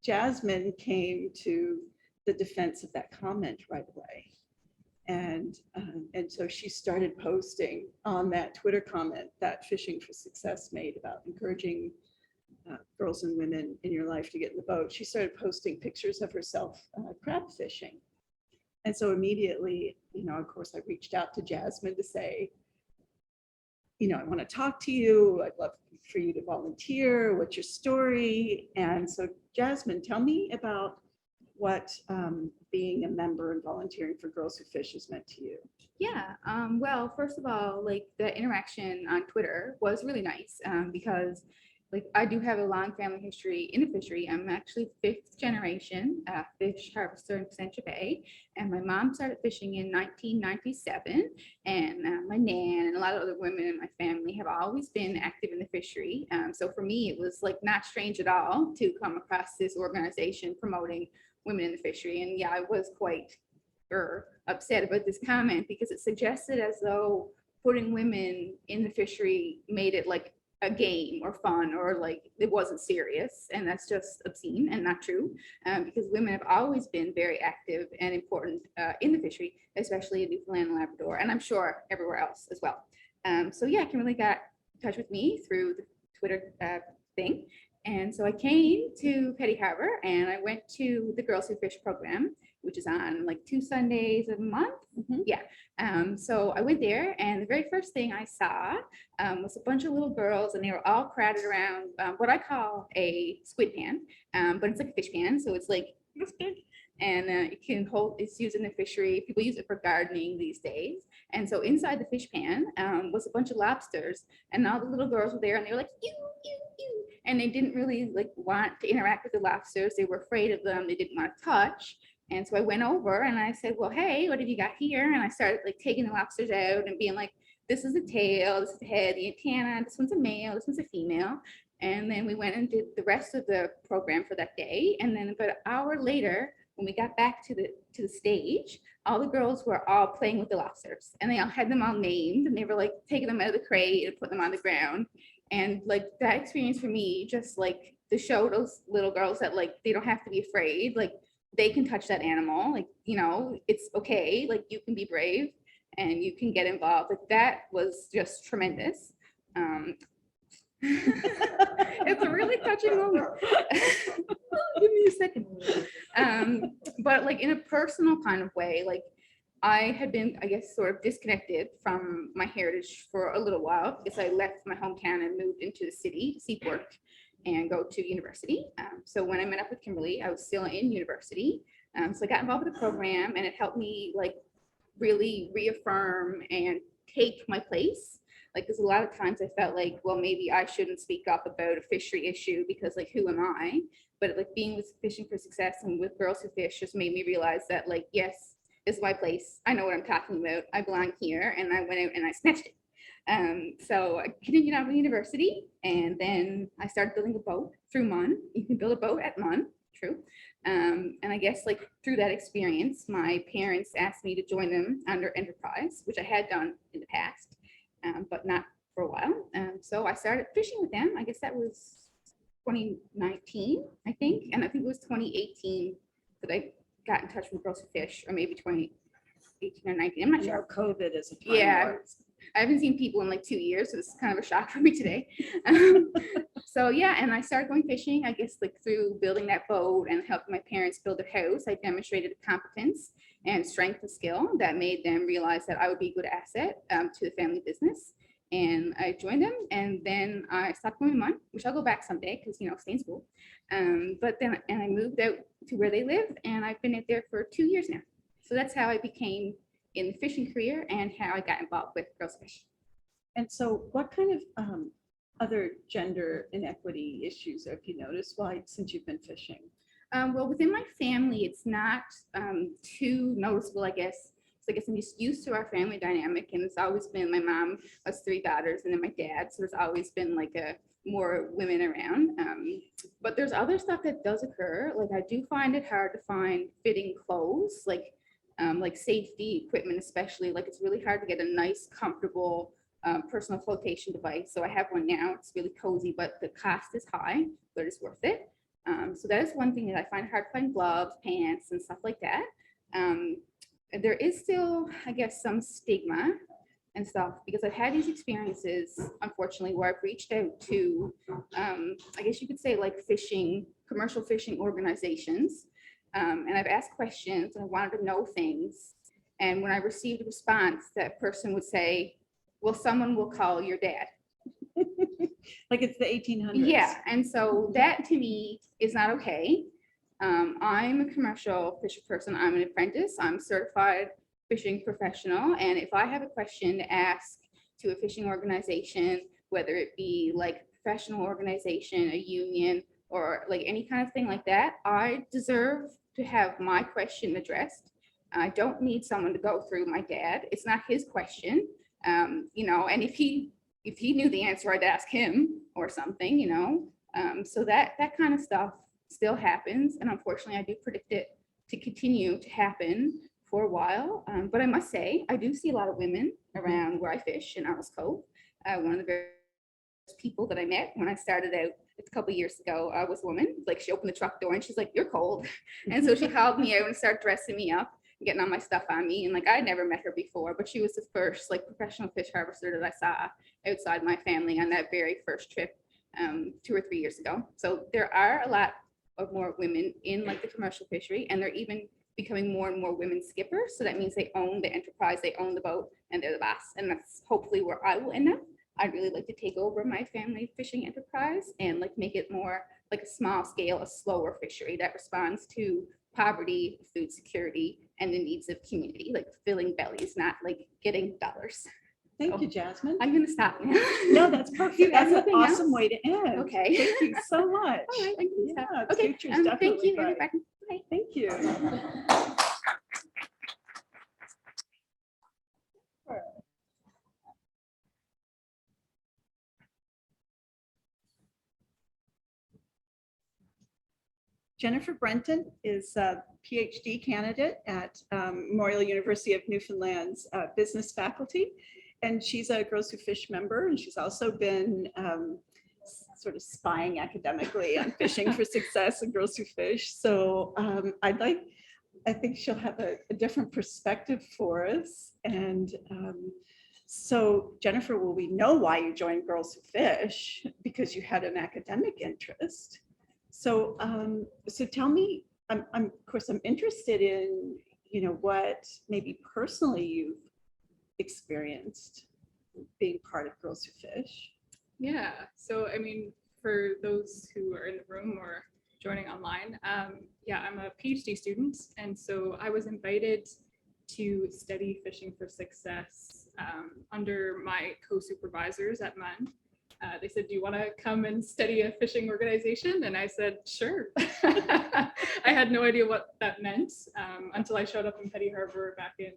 Jasmine came to the defense of that comment right away. And so she started posting on that Twitter comment that Fishing for Success made about encouraging girls and women in your life to get in the boat. She started posting pictures of herself crab fishing. And so immediately, you know, of course, I reached out to Jasmine to say, you know, I want to talk to you. I'd love for you to volunteer. What's your story? And so Jasmine, tell me about what being a member and volunteering for Girls Who Fish has meant to you. Yeah, well, first of all, like the interaction on Twitter was really nice because like I do have a long family history in the fishery. I'm actually 5th generation fish harvester in Placentia Bay, and my mom started fishing in 1997, and my nan and a lot of other women in my family have always been active in the fishery. So for me, it was like not strange at all to come across this organization promoting women in the fishery. And yeah, I was quite upset about this comment because it suggested as though putting women in the fishery made it like a game or fun or like it wasn't serious, and that's just obscene and not true, because women have always been very active and important in the fishery, especially in Newfoundland and Labrador, and I'm sure everywhere else as well. So yeah, Kimberly got in touch with me through the Twitter thing, And so I came to Petty Harbour and I went to the Girls Who Fish program, which is on like 2 Sundays a month. Yeah. So I went there and the very first thing I saw was a bunch of little girls and they were all crowded around what I call a squid pan, but it's like a fish pan. So it's like this big and it can hold, it's used in the fishery. People use it for gardening these days. And so inside the fish pan was a bunch of lobsters and all the little girls were there and they were like, ew, ew, ew. And they didn't really like want to interact with the lobsters. They were afraid of them. They didn't want to touch. And so I went over and I said, well, hey, what have you got here? And I started like taking the lobsters out and being like, this is the tail, this is the head, the antenna, this one's a male, this one's a female. And then we went and did the rest of the program for that day. And then about an hour later, when we got back to the stage, all the girls were all playing with the lobsters and they all had them all named and they were like taking them out of the crate and putting them on the ground. And like that experience for me, just like to show those little girls that like, they don't have to be afraid. Like they can touch that animal. Like, you know, it's okay. Like you can be brave and you can get involved. Like that was just tremendous. It's a really touching moment. Give me a second. But like in a personal kind of way, like I had been, I guess, sort of disconnected from my heritage for a little while because I left my hometown and moved into the city to seek work and go to university. So when I met up with Kimberly, I was still in university. So I got involved with the program and it helped me like really reaffirm and take my place. Like there's a lot of times I felt like, well, maybe I shouldn't speak up about a fishery issue because like, who am I? But like being with Fishing for Success and with Girls Who Fish just made me realize that like, yes, this is my place. I know what I'm talking about. I belong here. And I went out and I snatched it. So I continued on with university and then I started building a boat through MUN. You can build a boat at MUN, true. And I guess like through that experience, my parents asked me to join them under Enterprise, which I had done in the past. But not for a while. So I started fishing with them. I guess that was 2019, I think. And I think it was 2018 that I got in touch with Girls Who Fish, or maybe 2018 or 19. I'm not sure. COVID is a time. Yeah, I haven't seen people in like 2 years, so it's kind of a shock for me today. So yeah, and I started going fishing, I guess like through building that boat and helping my parents build their house. I demonstrated competence and strength and skill that made them realize that I would be a good asset to the family business. And I joined them and then I stopped going to MUN, which I'll go back someday because, you know, stay in school. But then I moved out to where they live and I've been out there for 2 years now. So that's how I became in the fishing career and how I got involved with Girls Fish. And so what kind of other gender inequity issues have you noticed since you've been fishing? Well, within my family, it's not too noticeable, I guess. So I guess I'm just used to our family dynamic, and it's always been my mom, us 3 daughters, and then my dad. So there's always been like more women around. But there's other stuff that does occur. Like I do find it hard to find fitting clothes, like safety equipment, especially. Like it's really hard to get a nice, comfortable personal flotation device. So I have one now. It's really cozy, but the cost is high, but it's worth it. So that is one thing that I find hard to find: gloves, pants, and stuff like that. There is still, I guess, some stigma and stuff because I've had these experiences, unfortunately, where I've reached out to, I guess you could say like commercial fishing organizations. And I've asked questions and I wanted to know things. And when I received a response, that person would say, well, someone will call your dad. Like it's the 1800s. Yeah, and so that to me is not okay. I'm a commercial fisher person. I'm an apprentice. I'm a certified fishing professional. And if I have a question to ask to a fishing organization, whether it be like a professional organization, a union, or like any kind of thing like that, I deserve to have my question addressed. I don't need someone to go through my dad. It's not his question, you know, and if he knew the answer, I'd ask him or something, you know. So that kind of stuff still happens. And unfortunately, I do predict it to continue to happen for a while. But I must say, I do see a lot of women around where I fish in Arles Cove. One of the very first people that I met when I started out a couple of years ago was a woman. Like she opened the truck door and she's like, "You're cold." And so she called me out and started dressing me up, getting all my stuff on me. And like, I'd never met her before, but she was the first like professional fish harvester that I saw outside my family on that very first trip 2 or 3 years ago. So there are a lot of more women in like the commercial fishery, and they're even becoming more and more women skippers. So that means they own the enterprise, they own the boat, and they're the boss. And that's hopefully where I will end up. I'd really like to take over my family fishing enterprise and like make it more like a small scale, a slower fishery that responds to poverty, food security, and the needs of community, like filling bellies, not like getting dollars. Thank you, Jasmine. I'm gonna stop now. No, that's perfect. That's an awesome way to end. Okay. Thank you so much. All right, I can stop. Yeah, Okay, future's thank definitely you, bright. everybody. Bye. Thank you. Jennifer Brenton is a PhD candidate at Memorial University of Newfoundland's business faculty. And she's a Girls Who Fish member, and she's also been sort of spying academically on Fishing for Success and Girls Who Fish. So I think she'll have a different perspective for us. And so Jennifer, will we know why you joined Girls Who Fish? Because you had an academic interest. So so tell me, of course, I'm interested in, you know, what maybe personally you've experienced being part of Girls Who Fish. Yeah, so I mean, for those who are in the room or joining online, yeah, I'm a PhD student, and so I was invited to study Fishing for Success under my co-supervisors at MUN. They said, do you want to come and study a fishing organization? And I said, sure. I had no idea what that meant until I showed up in Petty Harbour back in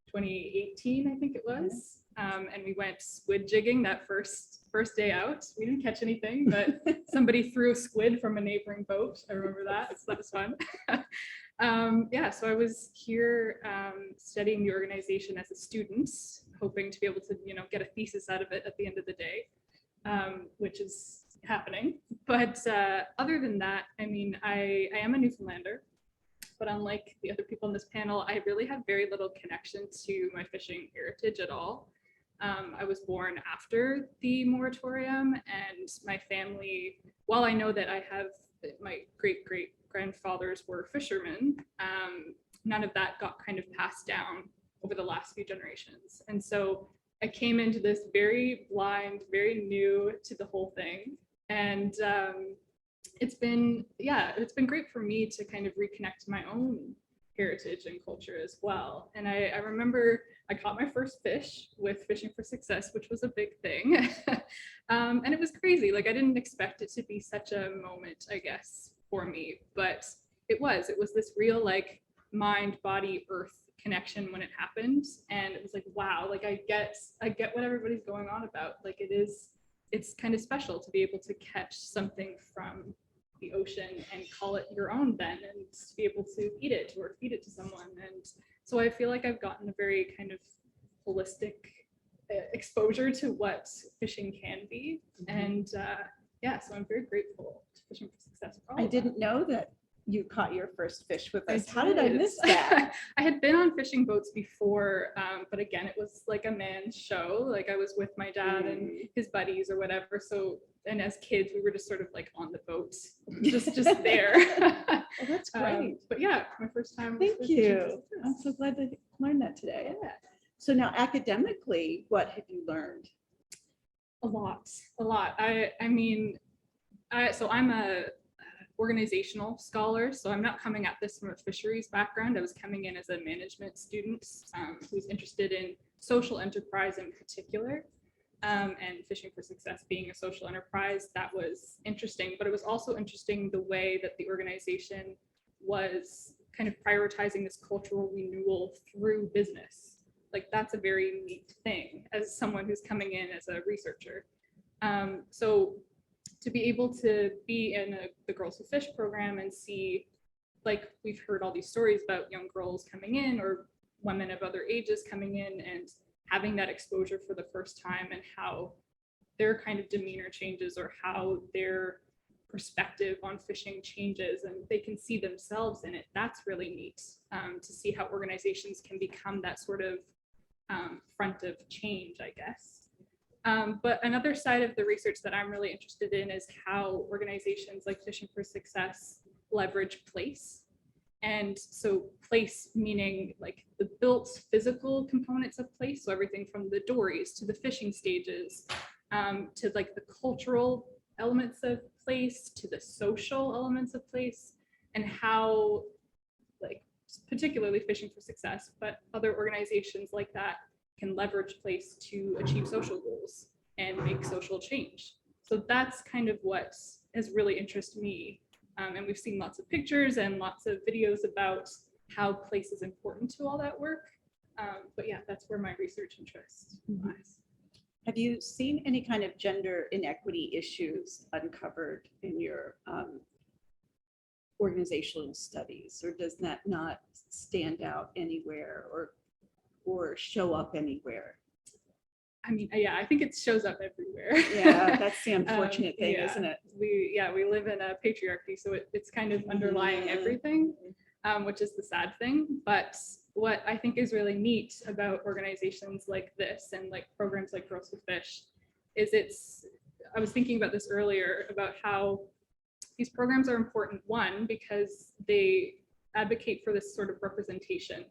2018, I think it was. And we went squid jigging that first day out. We didn't catch anything, but somebody threw a squid from a neighboring boat. I remember that. So that was fun. Yeah, so I was here studying the organization as a student, hoping to be able to, you know, get a thesis out of it at the end of the day, which is happening. But other than that, I mean, I am a Newfoundlander. But unlike the other people in this panel, I really have very little connection to my fishing heritage at all. I was born after the moratorium, and my family, while I know that I have my great-great-grandfathers were fishermen, none of that got kind of passed down over the last few generations. And so I came into this very blind, very new to the whole thing. And it's been great for me to kind of reconnect to my own heritage and culture as well. And I remember I caught my first fish with Fishing for Success, which was a big thing. And it was crazy. Like, I didn't expect it to be such a moment, I guess, for me, but it was this real like mind, body, earth connection when it happened. And it was like, wow, like I get what everybody's going on about. Like, it's kind of special to be able to catch something from the ocean and call it your own then, and to be able to eat it or feed it to someone. And so I feel like I've gotten a very kind of holistic exposure to what fishing can be. And yeah, so I'm very grateful to Fishing for Success for all I of didn't that. know that you caught your first fish with us. How did I miss that? I had been on fishing boats before, but again, it was like a man's show. Like, I was with my dad and his buddies or whatever. So, and as kids, we were just sort of like on the boat, just there. Oh, that's great. But yeah, my first time. Thank with you. Fishing for I'm Success. so glad to learn that today. Yeah. So now academically, what have you learned? A lot. I mean, so I'm a organizational scholar, so I'm not coming at this from a fisheries background. I was coming in as a management student who's interested in social enterprise in particular, and Fishing for Success being a social enterprise. That was interesting, but it was also interesting the way that the organization was kind of prioritizing this cultural renewal through business. Like, that's a very neat thing as someone who's coming in as a researcher. So to be able to be in the Girls Who Fish program and see, like, we've heard all these stories about young girls coming in or women of other ages coming in and having that exposure for the first time, and how their kind of demeanor changes or how their perspective on fishing changes and they can see themselves in it. That's really neat to see how organizations can become that sort of front of change, I guess. But another side of the research that I'm really interested in is how organizations like Fishing for Success leverage place. And so place meaning like the built physical components of place. So everything from the dories to the fishing stages, to like the cultural elements of place, to the social elements of place, and how like particularly Fishing for Success, but other organizations like that can leverage place to achieve social goals and make social change. So that's kind of what has really interested me. And we've seen lots of pictures and lots of videos about how place is important to all that work. But yeah, that's where my research interest lies. Have you seen any kind of gender inequity issues uncovered in your organizational studies, or does that not stand out anywhere or show up anywhere? I mean, yeah, I think it shows up everywhere. Yeah, that's the unfortunate thing, yeah. isn't it? We live in a patriarchy, so it's kind of underlying everything, which is the sad thing. But what I think is really neat about organizations like this and like programs like Girls Who Fish is I was thinking about this earlier about how these programs are important, one, because they advocate for this sort of representation.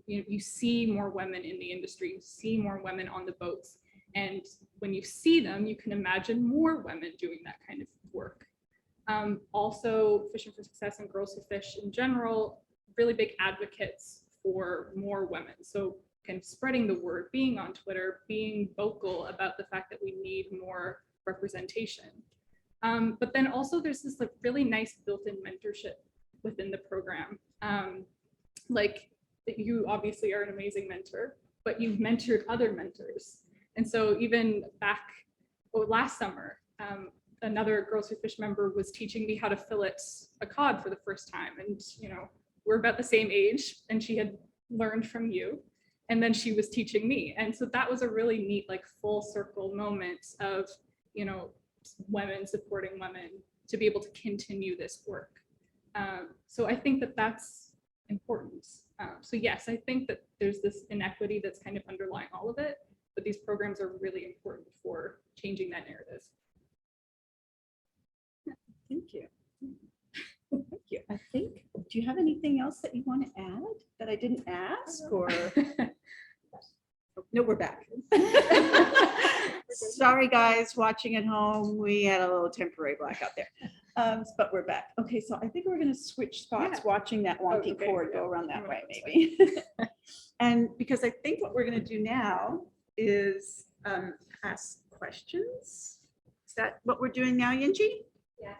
You see more women in the industry, you see more women on the boats. And when you see them, you can imagine more women doing that kind of work. Also, Fishing for Success and Girls Who Fish in general, really big advocates for more women. So kind of spreading the word, being on Twitter, being vocal about the fact that we need more representation. But then also there's this like really nice built-in mentorship within the program. Like you obviously are an amazing mentor, but you've mentored other mentors. And so even back last summer, another Girls Who Fish member was teaching me how to fillet a cod for the first time. And, you know, we're about the same age and she had learned from you. And then she was teaching me. And so that was a really neat, like full circle moment of, you know, women supporting women to be able to continue this work. So I think that that's important. So yes, I think that there's this inequity that's kind of underlying all of it, but these programs are really important for changing that narrative. Thank you. Thank you. I think, do you have anything else that you want to add that I didn't ask, or? No, we're back. Sorry, guys, watching at home. We had a little temporary blackout there, but we're back. Okay, so I think we're going to switch spots, watching that wonky cord go around that way, maybe. And because I think what we're going to do now is ask questions. Is that what we're doing now, Yinji? Yeah,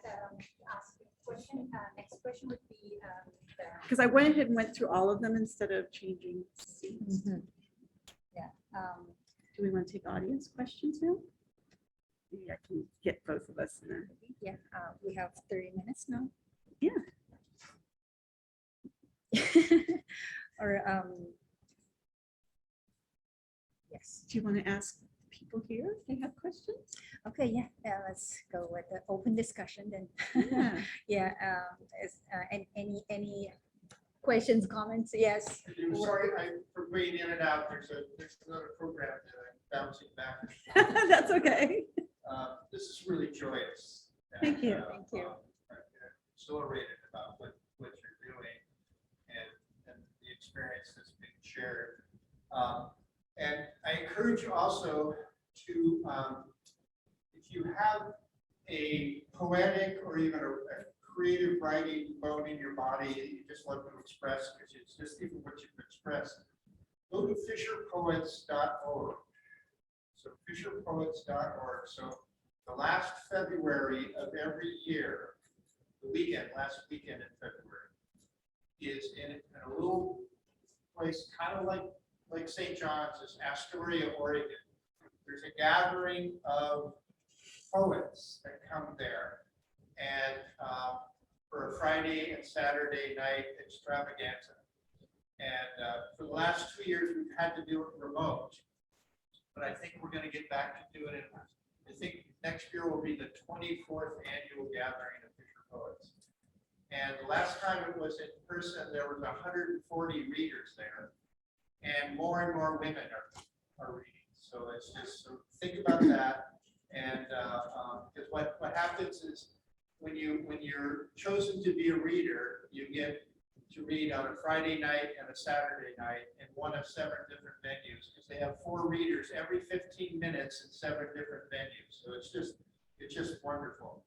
ask a question. Next question would be because I went ahead and went through all of them instead of changing seats. Yeah. Do we want to take audience questions now? Maybe I can get both of us in there. Yeah, we have 30 minutes now. Yeah. Or yes. Do you want to ask people here if they have questions? Okay, yeah, let's go with the open discussion then. Yeah. Yeah. Any questions, comments? Yes. Sorry, for being in and out. There's another program that I'm bouncing back. That's okay. This is really joyous. Thank you. Thank you. I'm exhilarated about what you're doing and the experience that's being shared. And I encourage you also to, if you have a poetic or even a creative writing bone in your body that you just want to express, because it's just even what you've expressed, go to fisherpoets.org. So fisherpoets.org. So the last February of every year, last weekend in February, is in a little place kind of like St. John's, is Astoria, Oregon. There's a gathering of poets that come there, and for a Friday and Saturday night extravaganza. And for the last 2 years, we've had to do it remote, but I think we're going to get back to doing it. I think next year will be the 24th annual gathering of Fisher Poets. And the last time it was in person, there was 140 readers there, and more women are reading. So it's just, so think about that. And because what happens is when you're chosen to be a reader, you get to read on a Friday night and a Saturday night in one of 7 different venues, because they have 4 readers every 15 minutes in 7 different venues. So it's just wonderful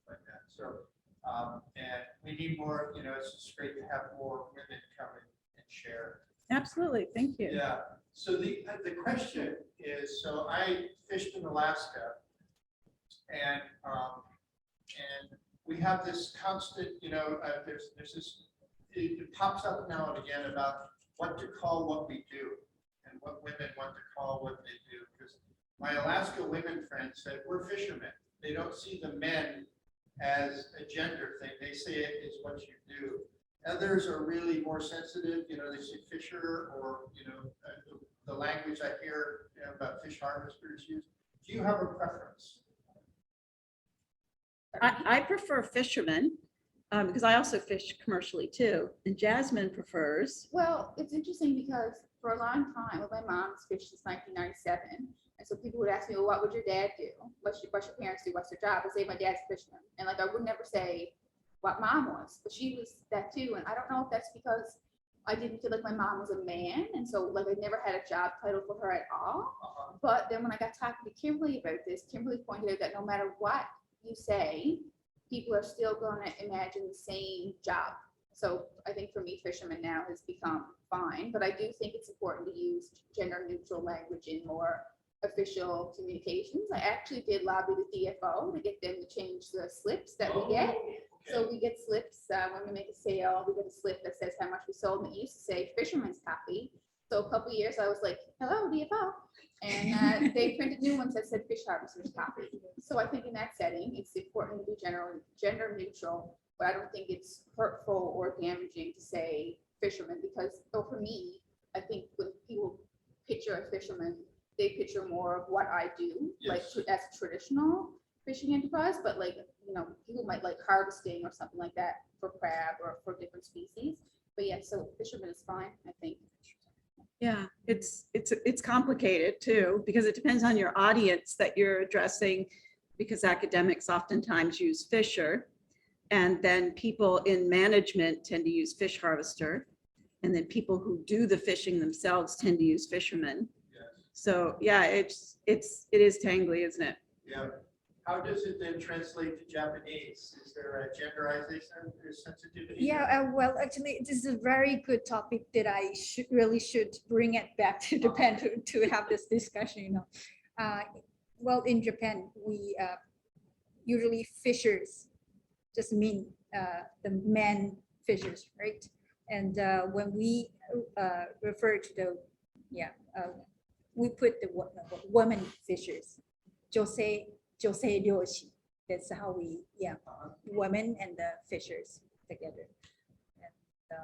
like that. So and we need more, you know, it's just great to have more women come and share. Absolutely, thank you. Yeah. So the question is, so I fished in Alaska, and we have this constant, you know, there's this, it pops up now and again about what to call what we do and what women want to call what they do. Because my Alaska women friends said, we're fishermen. They don't see the men as a gender thing. They say it is what you do. Others are really more sensitive, you know, they say fisher, or, you know, the language I hear, you know, about fish harvesters use. Do you have a preference? I prefer fishermen because I also fish commercially too. And Jasmine prefers. Well, it's interesting because for a long time, well, my mom's fished since 1997. And so people would ask me, well, what would your dad do? What's your parents do? What's their job? I say, my dad's a fisherman. And like, I would never say what mom was, but she was that too. And I don't know if that's because I didn't feel like my mom was a man. And so like, I never had a job title for her at all. But then when I got talking to Kimberly about this, Kimberly pointed out that no matter what you say, people are still going to imagine the same job. So I think for me, fisherman now has become fine, but I do think it's important to use gender neutral language in more official communications. I actually did lobby the DFO to get them to change the slips that we get. Okay. So we get slips when we make a sale, we get a slip that says how much we sold, and it used to say fisherman's copy. So a couple of years I was like, hello, DFO. And they printed new ones that said fish harvester's copy. So I think in that setting, it's important to be gender neutral, but I don't think it's hurtful or damaging to say fisherman, because for me, I think when people picture a fisherman, they picture more of what I do, like as traditional fishing enterprise, but like, you know, people might like harvesting or something like that for crab or for different species. But yeah, so fisherman is fine, I think. Yeah, it's complicated too, because it depends on your audience that you're addressing, because academics oftentimes use fisher, and then people in management tend to use fish harvester, and then people who do the fishing themselves tend to use fishermen. Yes. So yeah, it is tangly, isn't it? Yeah. How does it then translate to Japanese? Is there a genderization or sensitivity? Yeah, well, actually, this is a very good topic that I should bring it back to Japan to have this discussion, you know. Well, in Japan, we usually fishers just mean the men fishers, right? And when we refer to the, we put the women fishers, josei ryoshi. That's how we, women and the fishers together. And,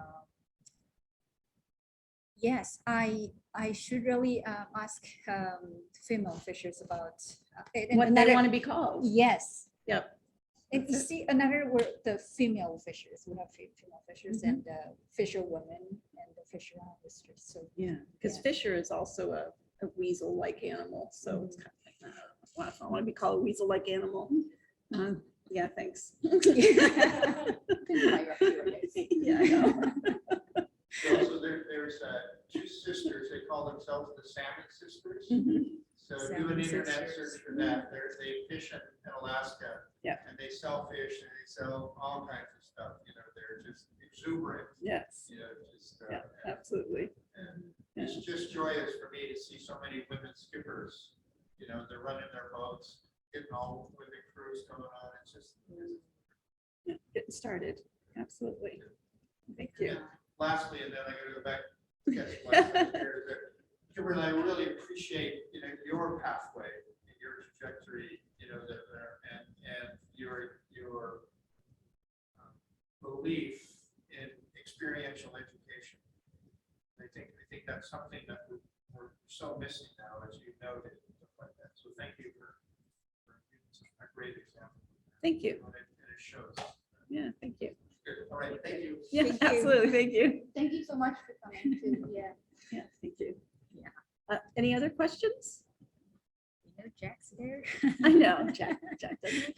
yes, I should really ask female fishers about What they want to be called. Yes. Yep. And you see another word, the female fishers. We have female fishers and fisher women and the fisher harvesters. So yeah, because fisher is also a weasel-like animal, so it's kind of like that. I want to be called a weasel-like animal. Yeah, thanks. Yeah, I know. Also, there's 2 sisters. They call themselves the Salmon Sisters. So do an internet search for that. They fish in Alaska. Yeah. And they sell fish and they sell all kinds of stuff. You know, they're just exuberant. Yes. You know, just Yeah, absolutely. And it's just joyous for me to see so many women skippers. You know, they're running their boats, getting all women crews going on. It's just Getting started. Absolutely. Thank you. And lastly, and then I got to go back to catch the last here, that Kimberly, I really appreciate, you know, your pathway and your trajectory, you know, and your belief in experiential education. I think that's something that we're so missing now, as you noted, stuff like that. So thank you for a great example. Thank you. And it shows. Yeah, thank you. Good. All right, thank you. Yeah, Thank you. absolutely. Thank you. Thank you so much for coming too. Yeah. Yeah, thank you. Yeah. Any other questions? Jack's there. I know, Jack doesn't.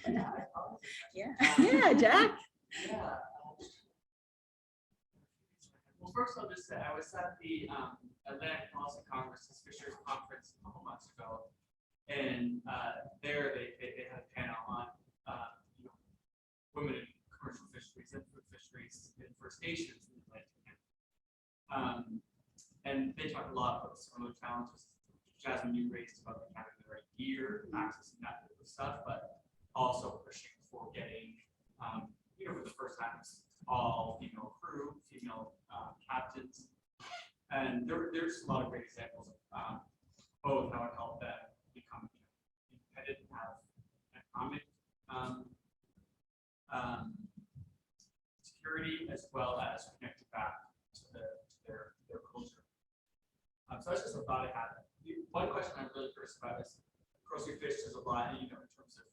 Yeah. Yeah, Jack. Yeah. Well, first I'll just say I was at the Atlantic Policy Congress's Fisheries Conference a couple months ago, and there they had a panel on you know, women in commercial fisheries and food fisheries in First Nations in the Atlantic. And they talked a lot about some of the challenges Jasmine you raised about having the right gear, accessing that type of stuff, but also pushing for getting you know, for the first time, all female crew, female captains, and there's a lot of great examples of both how it helped them become independent and have economic security, as well as connected back to their culture. So that's just a thought I had. One question I'm really curious about is, of course, we fish there's a lot, you know, in terms of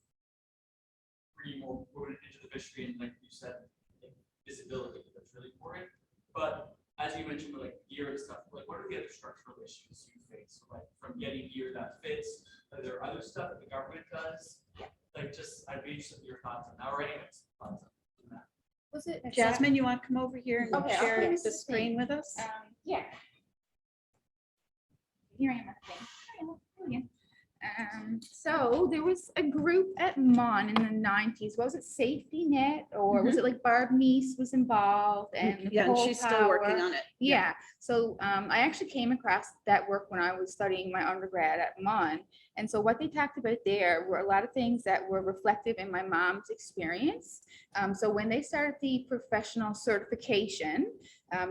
bringing more women into the fishery, and like you said, like, visibility, that's really important. But as you mentioned, with like gear and stuff, like what are the other structural issues you face? So, like from getting gear that fits, are there other stuff that the government does? Like, just I'd be interested in your thoughts on that. Already got some thoughts on that. Was it Jasmine, you want to come over here and Okay, share yes, the screen with us? Yeah. Here I am at the thing. Brilliant. So there was a group at MON in the 90s. Was it Safety Net, or was it like Barb Meese was involved? And Yeah, and Nicole she's still working Power? on it. Yeah. So I actually came across that work when I was studying my undergrad at MON. And so what they talked about there were a lot of things that were reflective in my mom's experience. So when they started the professional certification,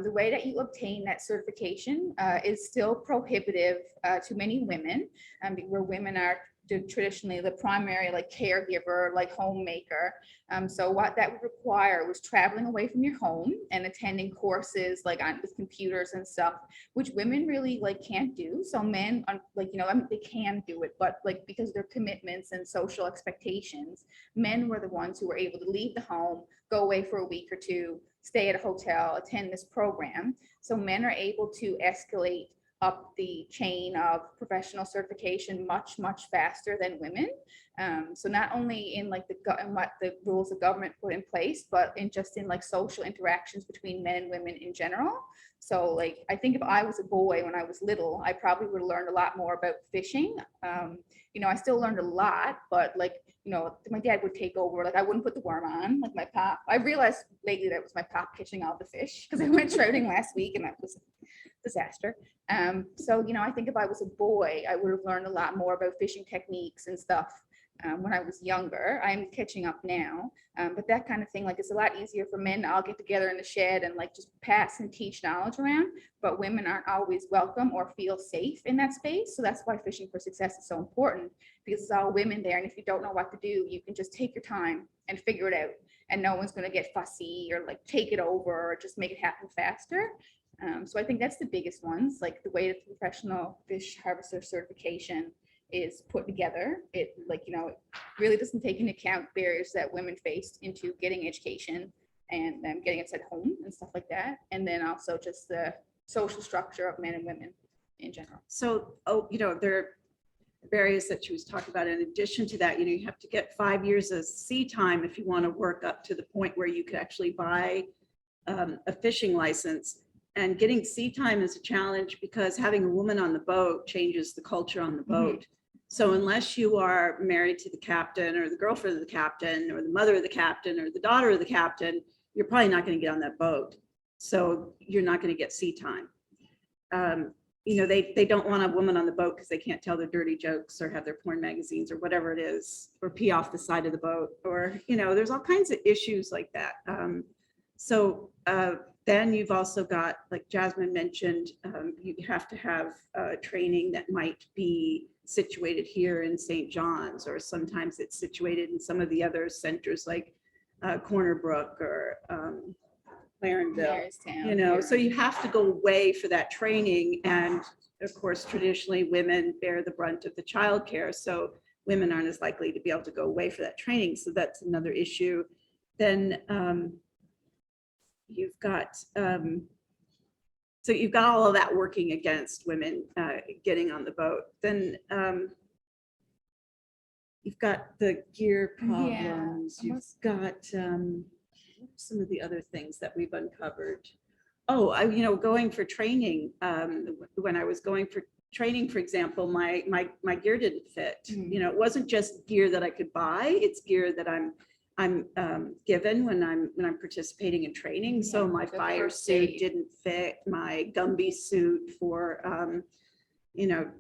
the way that you obtain that certification is still prohibitive to many women, where women are traditionally the primary like caregiver, like homemaker. So what that would require was traveling away from your home and attending courses like on with computers and stuff, which women really like can't do. So men like, you know, I mean, they can do it, but like because of their commitments and social expectations, men were the ones who were able to leave the home, go away for a week or two, stay at a hotel, attend this program. So men are able to escalate up the chain of professional certification much, much faster than women. So not only in like what the rules the government put in place, but in just in like social interactions between men and women in general. So like, I think if I was a boy when I was little, I probably would have learned a lot more about fishing. You know, I still learned a lot, but like, you know, my dad would take over, like I wouldn't put the worm on, like my pop. I realized lately that it was my pop catching all the fish because I went trouting last week and that was a disaster. So, you know, I think if I was a boy, I would have learned a lot more about fishing techniques and stuff when I was younger. I'm catching up now, but that kind of thing, like it's a lot easier for men to all get together in the shed and like just pass and teach knowledge around, but women aren't always welcome or feel safe in that space. So that's why Fishing for Success is so important, because it's all women there. And if you don't know what to do, you can just take your time and figure it out. And no one's going to get fussy or like take it over or just make it happen faster. So I think that's the biggest ones, like the way that the professional fish harvester certification is put together. It like, you know, it really doesn't take into account barriers that women faced into getting education and getting it at home and stuff like that. And then also just the social structure of men and women in general. So, you know, there are barriers that she was talking about. In addition to that, you know, you have to get 5 years of sea time if you want to work up to the point where you could actually buy a fishing license. And getting sea time is a challenge because having a woman on the boat changes the culture on the boat. So unless you are married to the captain or the girlfriend of the captain or the mother of the captain or the daughter of the captain, you're probably not going to get on that boat. So you're not going to get sea time. You know, they don't want a woman on the boat because they can't tell their dirty jokes or have their porn magazines or whatever it is, or pee off the side of the boat, or, you know, there's all kinds of issues like that. Then you've also got, like Jasmine mentioned, you have to have training that might be situated here in St. John's, or sometimes it's situated in some of the other centers like Corner Brook or Larenville, you know, so you have to go away for that training. And of course, traditionally women bear the brunt of the childcare. So women aren't as likely to be able to go away for that training. So that's another issue. Then you've got, so you've got all of that working against women getting on the boat. Then you've got the gear Yeah, problems, you've got some of the other things that we've uncovered. Oh, going for training, when I was going for training, for example, my gear didn't fit. It wasn't just gear that I could buy, it's gear that I'm given when I'm participating in training. So my fire suit didn't fit, my Gumby suit for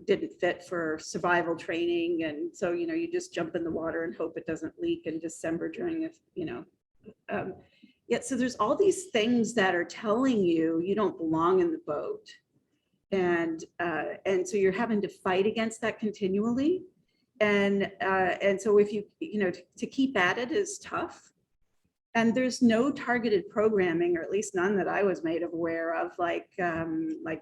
didn't fit for survival training. And so, you just jump in the water and hope it doesn't leak in December during so there's all these things that are telling you you don't belong in the boat. And so you're having to fight against that continually. And so if to keep at it is tough. And there's no targeted programming, or at least none that I was made aware of, like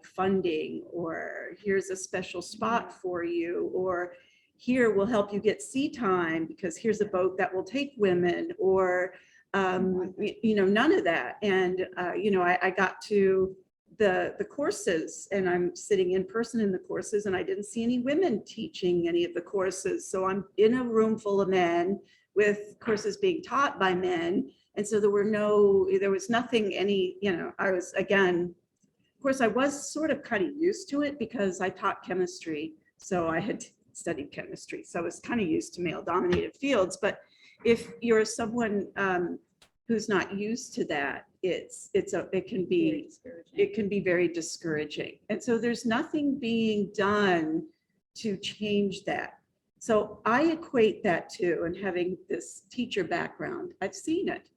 funding, or here's a special spot for you, or here we'll help you get sea time because here's a boat that will take women, or none of that. And I got to the courses, and I'm sitting in person in the courses, and I didn't see any women teaching any of the courses. So I'm in a room full of men with courses being taught by men. And so there was nothing, I was, again, of course, I was sort of kind of used to it because I taught chemistry. So I had studied chemistry. So I was kind of used to male dominated fields. But if you're someone who's not used to that, it can be very discouraging. And so there's nothing being done to change that. So I equate that to, and having this teacher background, I've seen it.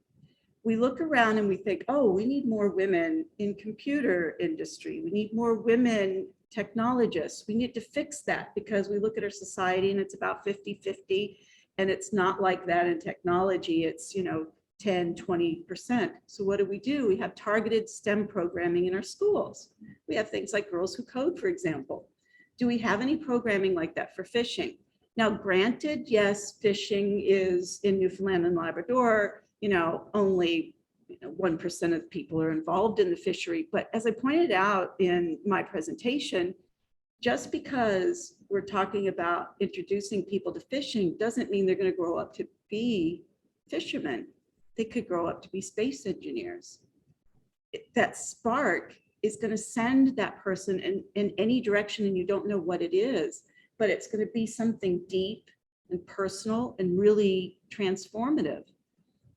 We look around and we think, oh, we need more women in computer industry. We need more women technologists. We need to fix that because we look at our society and it's about 50-50, and it's not like that in technology. It's, 10, 20%. So what do? We have targeted STEM programming in our schools. We have things like Girls Who Code, for example. Do we have any programming like that for fishing? Now, granted, yes, fishing is in Newfoundland and Labrador, only 1% of people are involved in the fishery. But as I pointed out in my presentation, just because we're talking about introducing people to fishing doesn't mean they're going to grow up to be fishermen. They could grow up to be space engineers. That spark is going to send that person in any direction, and you don't know what it is, but it's going to be something deep and personal and really transformative.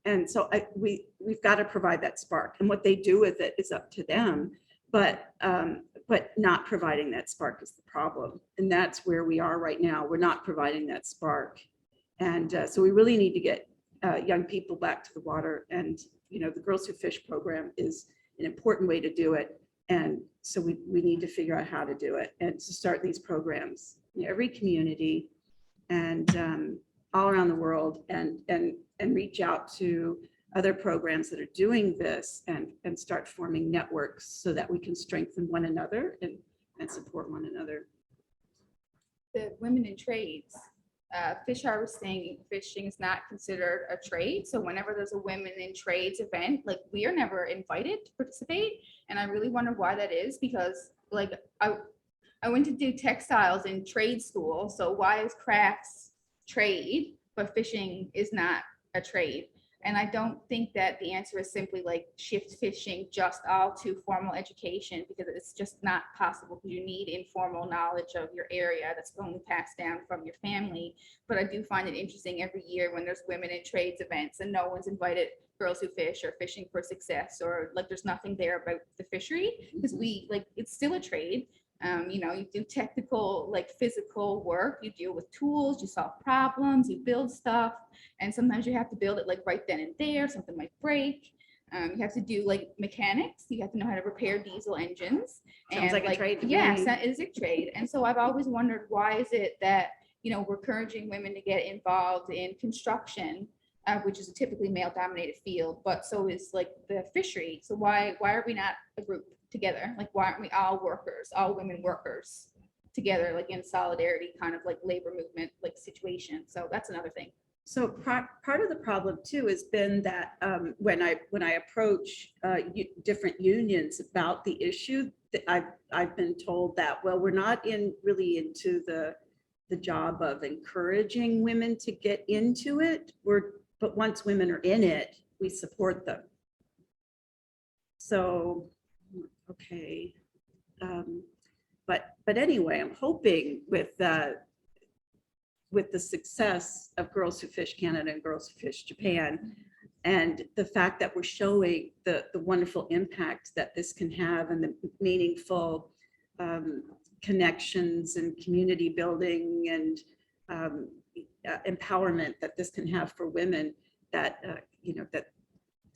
And so we've got to provide that spark, and what they do with it is up to them. But not providing that spark is the problem, and that's where we are right now. We're not providing that spark, and so we really need to get young people back to the water. And the Girls Who Fish program is an important way to do it. And so we need to figure out how to do it and to start these programs in every community and all around the world, and reach out to other programs that are doing this and start forming networks so that we can strengthen one another and support one another. The women in trades, Fish Harbour saying fishing is not considered a trade. So whenever there's a women in trades event, like, we are never invited to participate. And I really wonder why that is, because like I went to do textiles in trade school. So why is crafts trade, but fishing is not a trade? And I don't think that the answer is simply like shift fishing just all to formal education, because it's just not possible, because you need informal knowledge of your area that's going to pass down from your family. But I do find it interesting every year when there's women in trades events and no one's invited Girls Who Fish or Fishing for Success, or like there's nothing there about the fishery, because it's still a trade. You do technical, like physical work, you deal with tools, you solve problems, you build stuff. And sometimes you have to build it like right then and there, something might break. You have to do like mechanics, you have to know how to repair diesel engines. Sounds like a trade to me. Yes, that is a trade. And so I've always wondered, why is it that, we're encouraging women to get involved in construction, which is a typically male dominated field, but so is like the fishery. So why are we not a group together? Like, why aren't we all workers, all women workers together, like in solidarity, kind of like labor movement, like situation? So that's another thing. So part of the problem too has been that when I approach different unions about the issue, that I've been told that, well, we're not really into the the job of encouraging women to get into it. But once women are in it, we support them. So, okay. But anyway, I'm hoping with the success of Girls Who Fish Canada and Girls Who Fish Japan, and the fact that we're showing the wonderful impact that this can have and the meaningful connections and community building and empowerment that this can have for women, that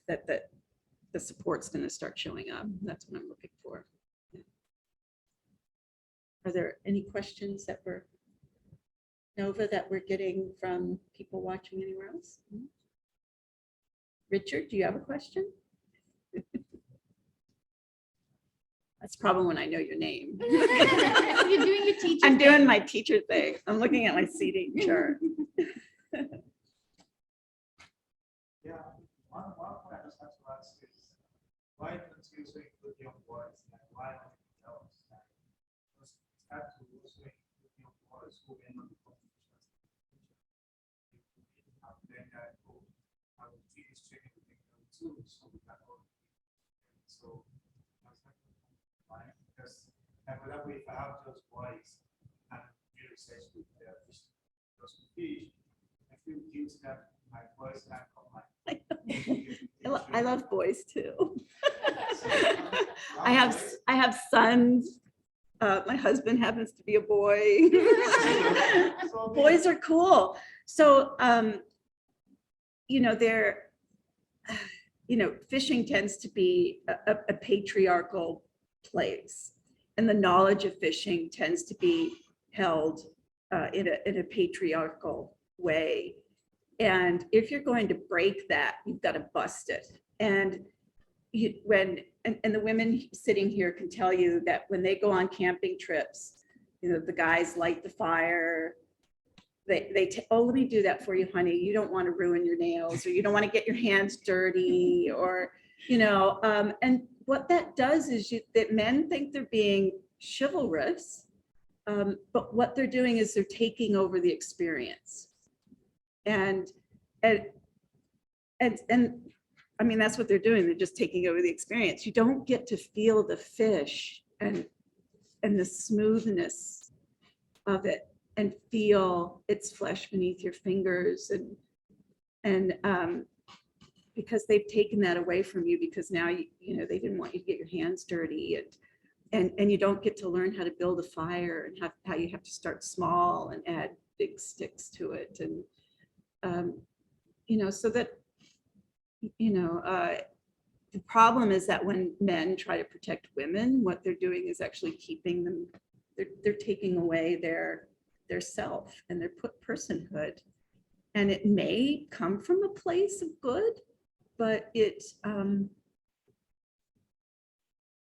that the support's going to start showing up. That's what I'm looking for. Are there any questions that we're Nova that we're getting from people watching anywhere else? Richard, do you have a question? That's probably when I know your name. You're doing your teacher I'm thing. doing my teacher thing. I'm looking at my seating chart. Yeah, one point I just have to ask is why continuously include young boys and why not girls? Because it's hard to also include young boys who may not be competitions. Then I will teach this training with them too, so we can all. So because and whatever if I have just boys and do research with their fish, those fish, I feel guilty that my boys can't come like. I love boys too. I have sons. My husband happens to be a boy. Boys are cool. So fishing tends to be a patriarchal place, and the knowledge of fishing tends to be held in a patriarchal way. And if you're going to break that, you've got to bust it. And the women sitting here can tell you that when they go on camping trips, the guys light the fire. Oh, let me do that for you, honey. You don't want to ruin your nails, or you don't want to get your hands dirty, or, and what that does is that men think they're being chivalrous, but what they're doing is they're taking over the experience. And I mean, that's what they're doing. They're just taking over the experience. You don't get to feel the fish and the smoothness of it and feel its flesh beneath your fingers. And because they've taken that away from you, because now, they didn't want you to get your hands dirty, and you don't get to learn how to build a fire and how you have to start small and add big sticks to it. And so that, the problem is that when men try to protect women, what they're doing is actually keeping them, they're taking away their self and their personhood. And it may come from a place of good, but it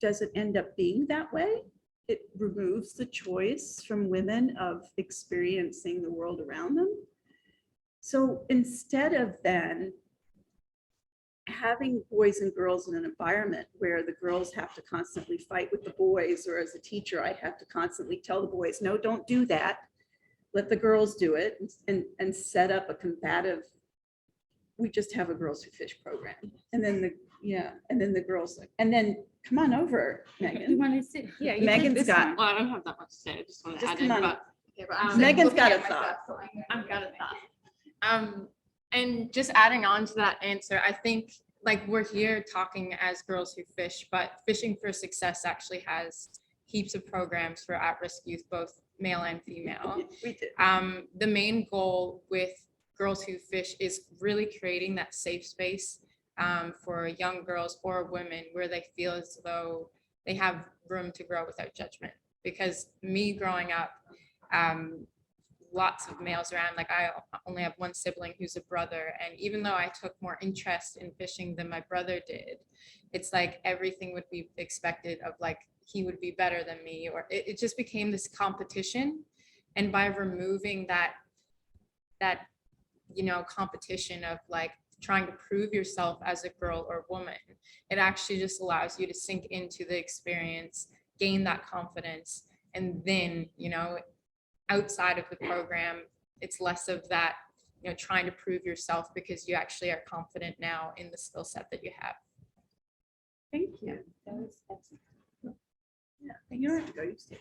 doesn't end up being that way. It removes the choice from women of experiencing the world around them. So instead of then having boys and girls in an environment where the girls have to constantly fight with the boys, or as a teacher, I have to constantly tell the boys, no, don't do that. Let the girls do it, and set up a combative, we just have a Girls Who Fish program. And then the girls, and then come on over, Megan. You want to sit? Yeah, you Megan's take this got- one. Well, I don't have that much to say. I just want to add in, come on. but Megan's got a thought. I've got a thought. And just adding on to that answer, I think we're here talking as Girls Who Fish, but Fishing for Success actually has heaps of programs for at-risk youth, both male and female. We do. The main goal with Girls Who Fish is really creating that safe space for young girls or women where they feel as though they have room to grow without judgment. Because me growing up, lots of males around, I only have one sibling who's a brother, and even though I took more interest in fishing than my brother did, it's everything would be expected of he would be better than me, or it just became this competition. And by removing that competition of trying to prove yourself as a girl or woman, it actually just allows you to sink into the experience, gain that confidence, and then outside of the program, it's less of that, trying to prove yourself because you actually are confident now in the skill set that you have. Thank you. That was excellent. Yeah, you don't have to go. You stay.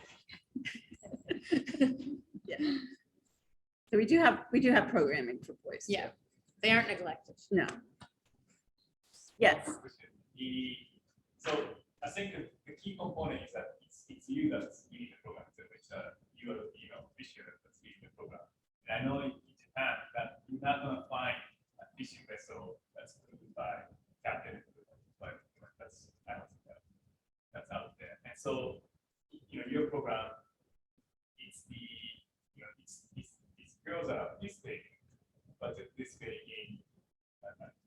Yeah. So we do have programming for boys. Yeah, they aren't neglected. No. Yes. So I think the key component is that it's you that's leading the program, so which you are the fisher that's leading the program. And I know in Japan that you're not gonna find a fishing vessel that's crewed by captain, but that's out there. And so your program, it's girls that are participating, but they're participating in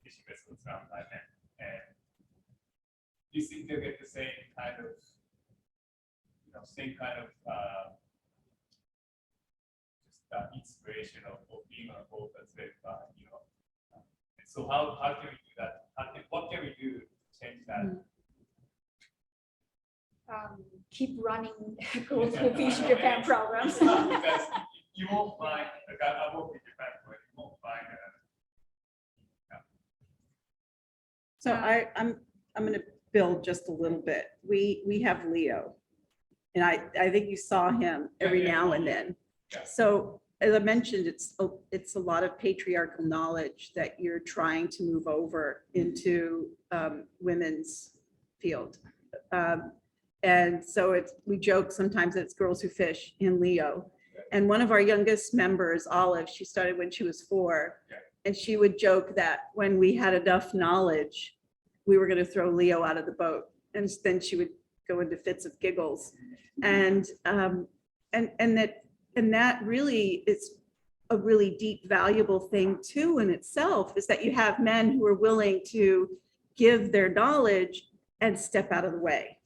fishing vessels run by men. And you think they'll get the same kind of, just inspiration of being on a boat that's very fun, And so how can we do that? What can we do to change that? Keep running Girls Who Fish Japan programs. Because you won't find, like I work in Japan, but you won't find So I'm going to build just a little bit. We have Leo, and I think you saw him every now and then. Yeah. So as I mentioned, it's a lot of patriarchal knowledge that you're trying to move over into women's field. And so we joke sometimes that it's Girls Who Fish in Leo. And one of our youngest members, Olive, she started when she was 4. Yeah. And she would joke that when we had enough knowledge, we were going to throw Leo out of the boat. And then she would go into fits of giggles. And that really is a really deep, valuable thing too in itself, is that you have men who are willing to give their knowledge and step out of the way.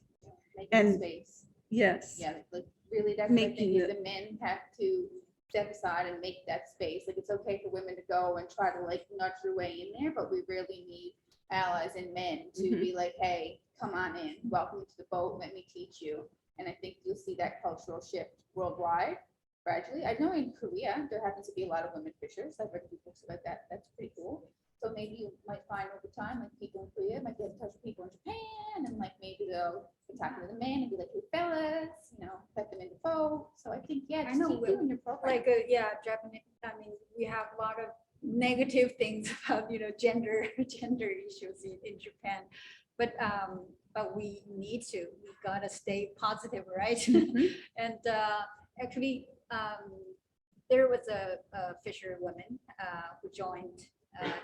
Making space. Yes. Yeah, like really that's what I think is the men have to step aside and make that space. Like it's okay for women to go and try to like nudge their way in there, but we really need allies and men to be like, hey, come on in, welcome to the boat, let me teach you. And I think you'll see that cultural shift worldwide gradually. I know in Korea, there happens to be a lot of women fishers. I've read books about that. That's pretty cool. So maybe you might find over time, like people in Korea might get in touch with people in Japan, and like maybe they'll be talking to the men and be like, hey fellas, put them in the boat. So I think, yeah, just keep doing your program. Like, Japanese, I mean, we have a lot of negative things about, gender issues in Japan, but we gotta stay positive, right? And actually, there was a fisherwoman who joined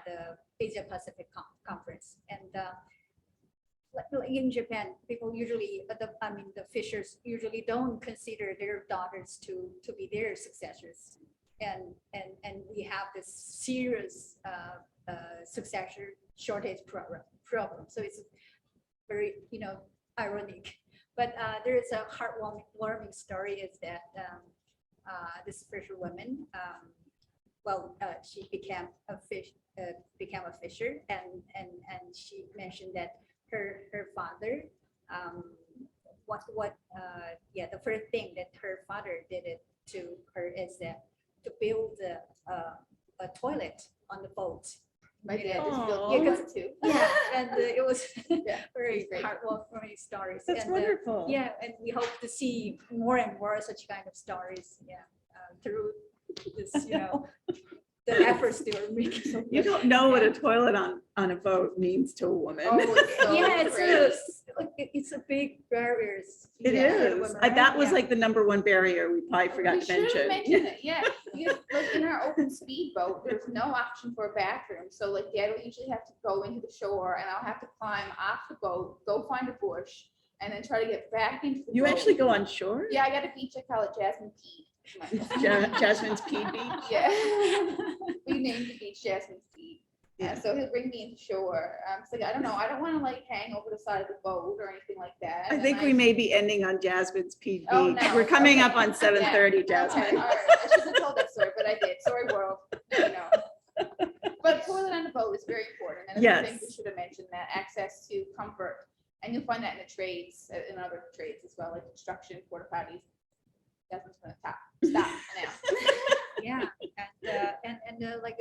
the Asia Pacific Conference, and like in Japan, people usually, the fishers usually don't consider their daughters to be their successors, and we have this serious successor shortage problem. So it's very ironic, but there is a heartwarming story. Is that this fisherwoman, she became a fisher, and she mentioned that her father, the first thing that her father did it to her is that to build a toilet on the boat. My dad just built one too. Yeah, and it was very great. heartwarming stories. That's wonderful. Yeah, and we hope to see more and more such kind of stories. Yeah, through this, the efforts they were making. You don't know what a toilet on a boat means to a woman. It's a big barrier. It is. That was like the #1 barrier we probably forgot to mention. It. Yeah, like in our open speed boat, there's no option for a bathroom. So like Dad will usually have to go into the shore, and I'll have to climb off the boat, go find a bush, and then try to get back into the boat. You actually go on shore? Yeah, I got a beach. I call it Jasmine Peed. Jasmine's Peed Beach? Yeah. We named the beach Jasmine's Peed. Yeah, so he'll bring me into shore. So I don't know. I don't want to like hang over the side of the boat or anything like that. I think we may be ending on Jasmine's Peed Beach. Oh, no. We're coming up on 7:30, Jasmine. Okay, all right. I should have told that story, but I did. Sorry, world. But toilet on the boat is very important. And I think we should have mentioned that access to comfort. And you'll find that in the trades, in other trades as well, like construction, porta potties. Jasmine's going to stop now.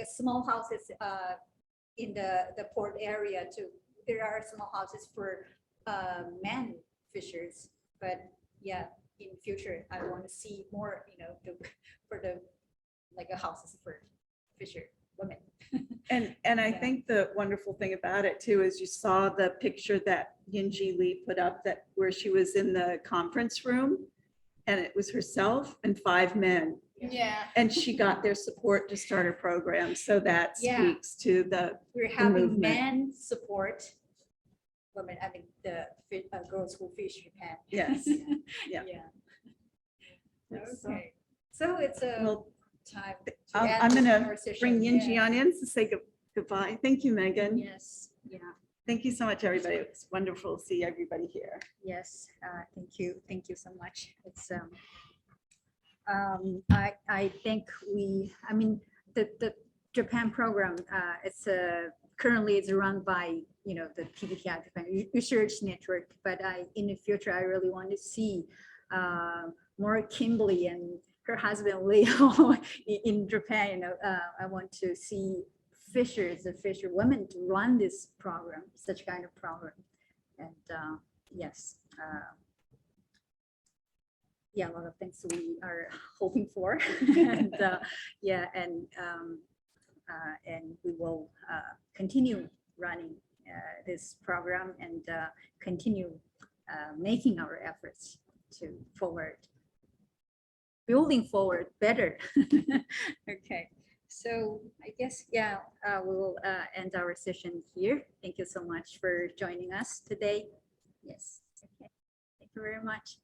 a small houses in the port area too. There are small houses for men fishers, but yeah, in future I want to see more, for the like a houses for fisher women. And I think the wonderful thing about it too is you saw the picture that Yinji Lee put up that where she was in the conference room and it was herself and 5 men. Yeah. And she got their support to start her program. So that speaks to We're having movement. men support women, I mean the girls who fish Japan. Yes. Yeah. Okay. So it's a time. to I'm end going our to session. bring Yinji Yeah. on in to say goodbye. Thank you, Megan. Yes. Yeah. Thank you so much, everybody. It's wonderful to see everybody here. Yes. Thank you. Thank you so much. It's I think the Japan program, it's currently it's run by, the TBTI Japan Research Network, but in the future, I really want to see more Kimberly and her husband Leo in Japan. I want to see fisher women to run this program, such kind of program. And yes, a lot of things we are hoping for. And and we will continue running this program and continue making our efforts to building forward better. Okay, so I guess, we will end our session here. Thank you so much for joining us today. Yes, okay, thank you very much.